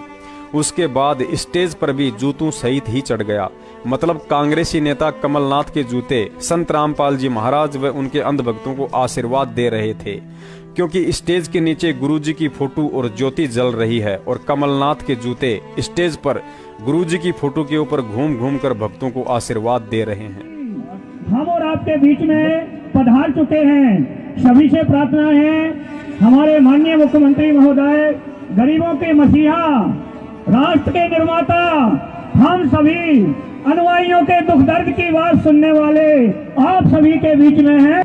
S6: उसके बाद स्टेज पर भी जूतों सहित ही चढ़ गया। मतलब कांग्रेसी नेता कमलनाथ के जूते संत रामपाल जी महाराज व उनके अंधभक्तों को आशीर्वाद दे रहे थे, क्योंकि स्टेज के नीचे गुरुजी की फोटो और ज्योति जल रही है और कमलनाथ के जूते स्टेज पर गुरुजी की फोटो के ऊपर घूम घूम कर भक्तों को आशीर्वाद दे रहे हैं।
S9: हम और आपके बीच में पधार चुके हैं। सभी से प्रार्थना है, हमारे माननीय मुख्यमंत्री महोदय, गरीबों के मसीहा, राष्ट्र के निर्माता, हम सभी अनुयायियों के दुख दर्द की बात सुनने वाले आप सभी के बीच में हैं।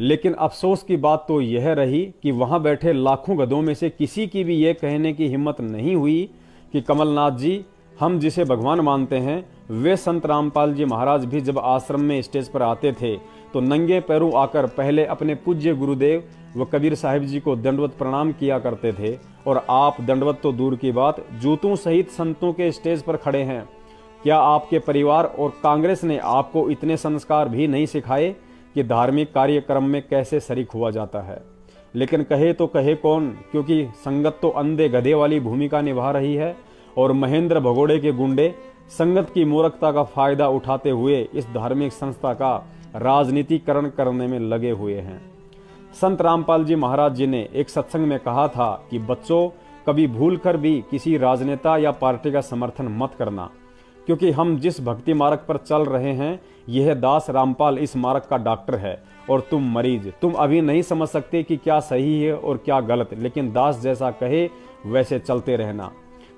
S6: लेकिन अफसोस की बात तो यह रही कि वहां बैठे लाखों गधों में से किसी की भी यह कहने की हिम्मत नहीं हुई कि कमलनाथ जी, हम जिसे भगवान मानते हैं, वे संत रामपाल जी महाराज भी जब आश्रम में स्टेज पर आते थे तो नंगे पैरों आकर पहले अपने पूज्य गुरुदेव व कबीर साहिब जी को दंडवत प्रणाम किया करते थे, और आप दंडवत तो दूर की बात जूतों सहित संतों के स्टेज पर खड़े हैं। क्या आपके परिवार और कांग्रेस ने आपको इतने संस्कार भी नहीं सिखाए कि धार्मिक कार्यक्रम में कैसे शरीक हुआ जाता है? लेकिन कहे तो कहे कौन, क्योंकि संगत तो अंधे गधे वाली भूमिका निभा रही है और महेंद्र भगोड़े के गुंडे संगत की मूर्खता का फायदा उठाते हुए इस धार्मिक संस्था का राजनीतिकरण करने में लगे हुए हैं। संत रामपाल जी महाराज जी ने एक सत्संग में कहा था कि बच्चों, कभी भूलकर भी किसी राजनेता या पार्टी का समर्थन मत करना, क्योंकि हम जिस भक्ति मार्ग पर चल रहे हैं, यह दास रामपाल इस मार्ग का डॉक्टर है और तुम मरीज। तुम अभी नहीं समझ सकते कि क्या सही है और क्या गलत, लेकिन दास जैसा कहे वैसे चलते रहना।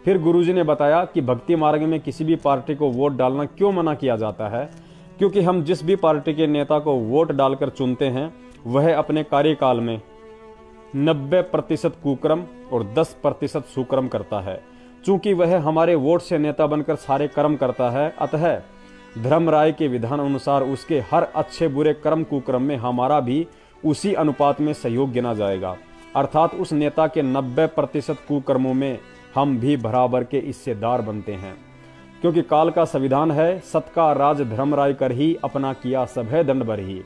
S6: फिर गुरुजी ने बताया कि भक्ति मार्ग में किसी भी पार्टी को वोट डालना क्यों मना किया जाता है, क्योंकि हम जिस भी पार्टी के नेता को वोट डालकर चुनते हैं, वह अपने कार्यकाल में 90% कुक्रम और 10% सुक्रम करता है। चूंकि वह हमारे वोट से नेता बनकर सारे कर्म करता है, अतः धर्मराय के विधान अनुसार उसके हर अच्छे बुरे कर्म कुक्रम में हमारा भी उसी अनुपात में सहयोग गिना जाएगा। अर्थात उस नेता के 90% कुकर्मों में हम भी बराबर के हिस्सेदार बनते हैं, क्योंकि काल का संविधान है, सत का राज धर्म राय कर ही अपना किया सब है दंड भरही।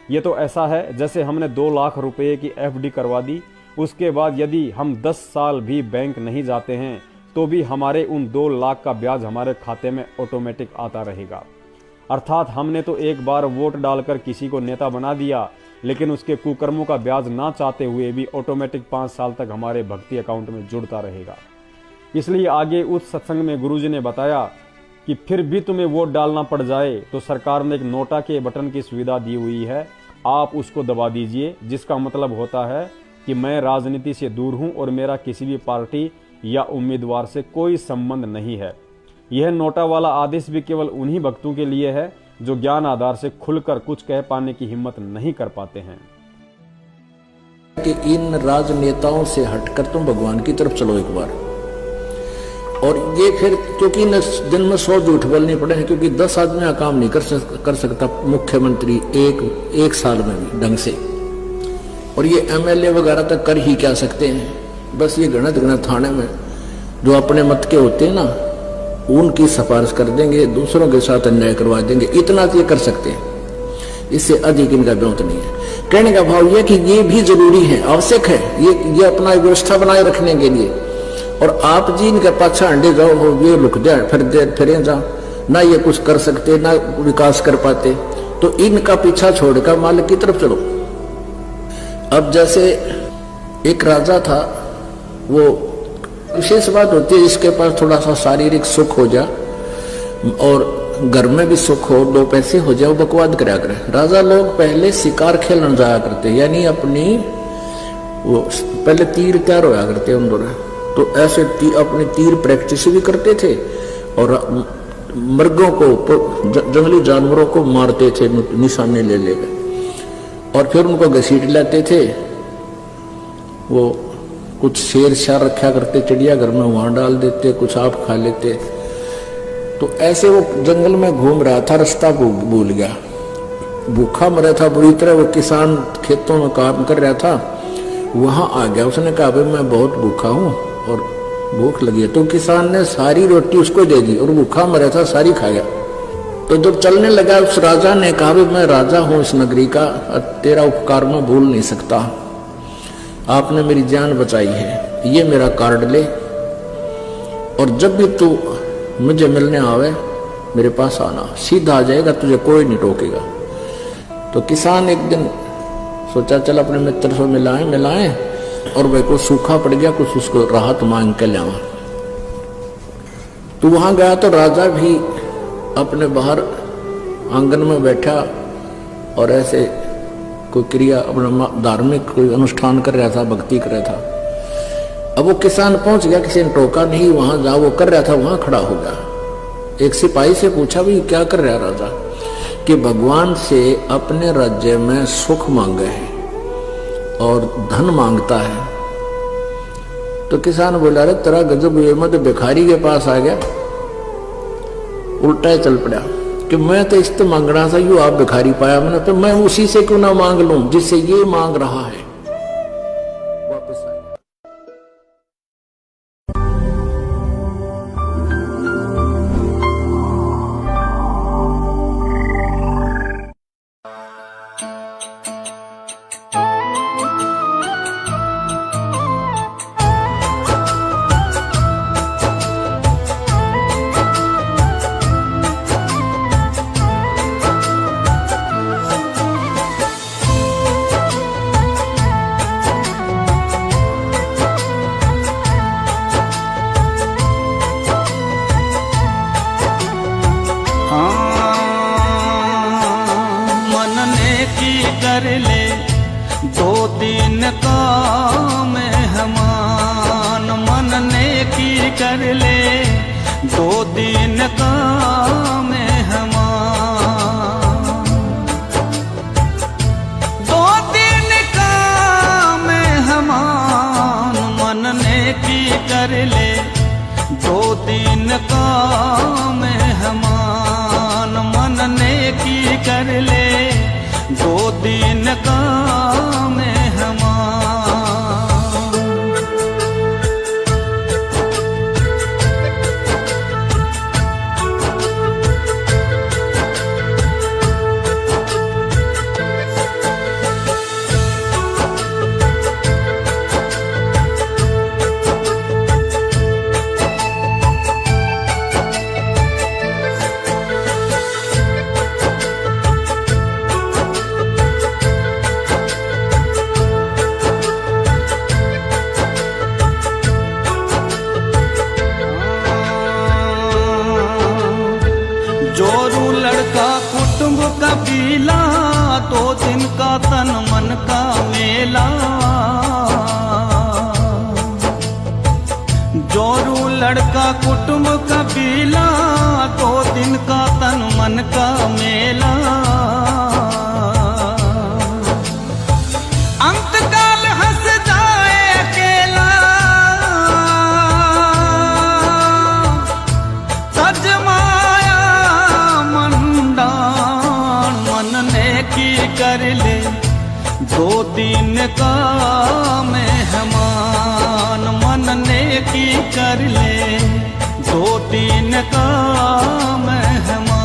S6: ये तो ऐसा है जैसे हमने 2 लाख रुपए की FD करवा दी, उसके बाद यदि हम 10 साल भी बैंक नहीं जाते हैं तो भी हमारे उन 2 लाख का ब्याज हमारे खाते में ऑटोमेटिक आता रहेगा। अर्थात हमने तो एक बार वोट डालकर किसी को नेता बना दिया, लेकिन उसके कुकर्मों का ब्याज ना चाहते हुए भी ऑटोमेटिक 5 साल तक हमारे भक्ति अकाउंट में जुड़ता रहेगा। इसलिए आगे उस सत्संग में गुरुजी ने बताया कि फिर भी तुम्हें वोट डालना पड़ जाए तो सरकार ने एक नोटा के बटन की सुविधा दी हुई है, आप उसको दबा दीजिए, जिसका मतलब होता है कि मैं राजनीति से दूर हूं और मेरा किसी भी पार्टी या उम्मीदवार से कोई संबंध नहीं है। यह नोटा वाला आदेश भी केवल उन्हीं भक्तों के लिए है जो ज्ञान आधार से खुलकर कुछ कह पाने की हिम्मत नहीं कर पाते हैं।
S1: कि इन राजनेताओं से हटकर तुम भगवान की तरफ चलो एक बार। और ये फिर क्योंकि इन दिन में 100 झूठ बोलने पड़े हैं, क्योंकि 10 आदमी का काम नहीं कर सकता मुख्यमंत्री एक साल में भी ढंग से, और ये MLA वगैरह तक कर ही क्या सकते हैं। बस ये गणत थाने में जो अपने मत के होते हैं ना, उनकी सिफारिश कर देंगे, दूसरों के साथ अन्याय करवा देंगे, इतना ये कर सकते हैं, इससे अधिक इनका ब्योंत नहीं है। कहने का भाव यह कि ये भी जरूरी है, आवश्यक है, ये अपना व्यवस्था बनाए रखने के लिए। और आप जी इनके पाछा हंडे जाओ, हो ये लुक जाए फिर जाओ, ना ये कुछ कर सकते ना विकास कर पाते, तो इनका पीछा छोड़कर मालिक की तरफ चलो। अब जैसे एक राजा था, वो विशेष बात होती है इसके पास थोड़ा सा शारीरिक सुख हो जाए और घर में भी सुख हो, 2 पैसे हो जाए, वो बकवाद करा करे। राजा लोग पहले शिकार खेलने जाया करते, यानी अपनी वो पहले तीर तैयार होया करते उन दोनों, तो ऐसे अपनी तीर प्रैक्टिस भी करते थे और मृगों को, जंगली जानवरों को मारते थे निशाने ले लेकर, और फिर उनको घसीट लाते थे। वो कुछ शेर शार रखा करते चिड़िया घर में, वहां डाल देते, कुछ आप खा लेते। तो ऐसे वो जंगल में घूम रहा था, रास्ता भूल गया, भूखा मरा था बुरी तरह। वो किसान खेतों में काम कर रहा था, वहां आ गया, उसने कहा भाई मैं बहुत भूखा हूं और भूख लगी है। तो किसान ने सारी रोटी उसको दे दी और भूखा मरा था, सारी खा गया। तो जब चलने लगा उस राजा ने कहा मैं राजा हूं इस नगरी का, तेरा उपकार मैं भूल नहीं सकता, आपने मेरी जान बचाई है, ये मेरा कार्ड ले, और जब भी तू मुझे मिलने आवे मेरे पास आना, सीधा आ जाएगा, तुझे कोई नहीं टोकेगा। तो किसान एक दिन सोचा चल अपने मित्र से मिलाएं, और वह को सूखा पड़ गया, कुछ उसको राहत मांग के लावा। तो वहां गया तो राजा भी अपने बाहर आंगन में बैठा और ऐसे कोई क्रिया, अपना धार्मिक कोई अनुष्ठान कर रहा था, भक्ति कर रहा था। अब वो किसान पहुंच गया, किसी ने टोका नहीं, वहां जा वो कर रहा था, वहां खड़ा हो गया। एक सिपाही से पूछा भी क्या कर रहा राजा, कि भगवान से अपने राज्य में सुख मांगे है और धन मांगता है। तो किसान बोला अरे तेरा गजब, ये मत भिखारी के पास आ गया, उल्टा ही चल पड़ा कि मैं तो इस तो मांगना था, यू आप भिखारी पाया मैंने, तो मैं उसी से क्यों ना मांग लूं जिससे ये मांग रहा है। वापस आ गया।
S10: कर ले 2 दिन का मेहमान, मन ने की कर ले 2 दिन का मेहमान, 2 दिन का मेहमान, मन ने की कर ले 2 दिन का मेहमान, मन ने की कर ले 2 दिन का कुटुंब कबीला, 2 दिन का तन मन का मेला। अंतकाल हंस जाए अकेला, सज माया मंडान। मन ने की कर ले 2 दिन का मेहमान। मन ने की कर ले 2 दिन का मेहमान।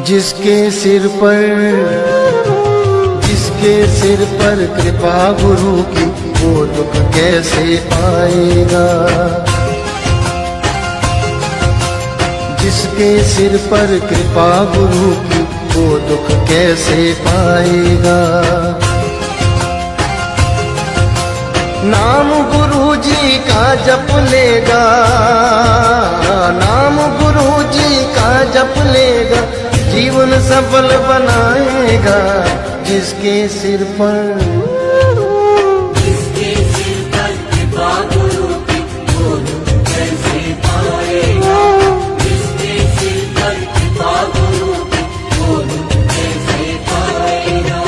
S11: जिसके सिर पर कृपा गुरु की, वो दुख कैसे पाएगा। जिसके सिर पर कृपा गुरु की, वो दुख कैसे पाएगा। नाम गुरु जी का जप लेगा, नाम गुरु जी का जप लेगा, जीवन सफल बनाएगा। जिसके सिर पर कृपा गुरु की, वो दुख कैसे पाएगा। जिसके सिर पर कृपा गुरु की, वो दुख कैसे पाएगा।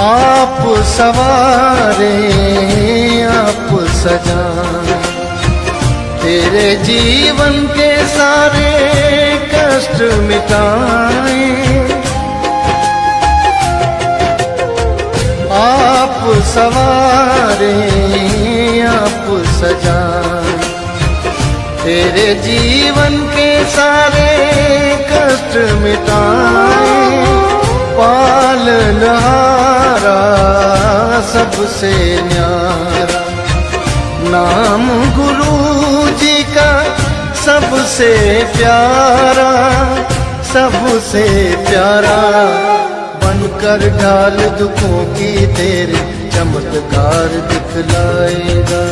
S11: आप सवारे आप सजाए, तेरे जीवन के सारे कष्ट मिटाए। आप सवारे आप सजाए, तेरे जीवन के सारे कष्ट मिटाए। पालनहारा सबसे न्यारा, नाम गुरु जी का सबसे प्यारा, सबसे प्यारा। बनकर ढाल दुखों की तेरे चमत्कार दिखलाएगा।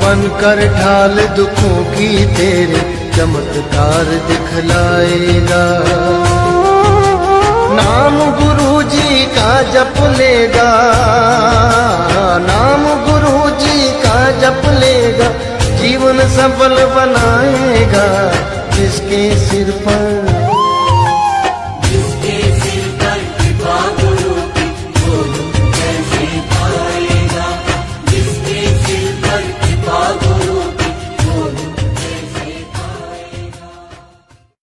S11: बनकर ढाल दुखों की तेरे चमत्कार दिखलाएगा। नाम गुरु जी का जप लेगा, नाम गुरु जी का जप लेगा, जीवन सफल बनाएगा। जिसके सिर पर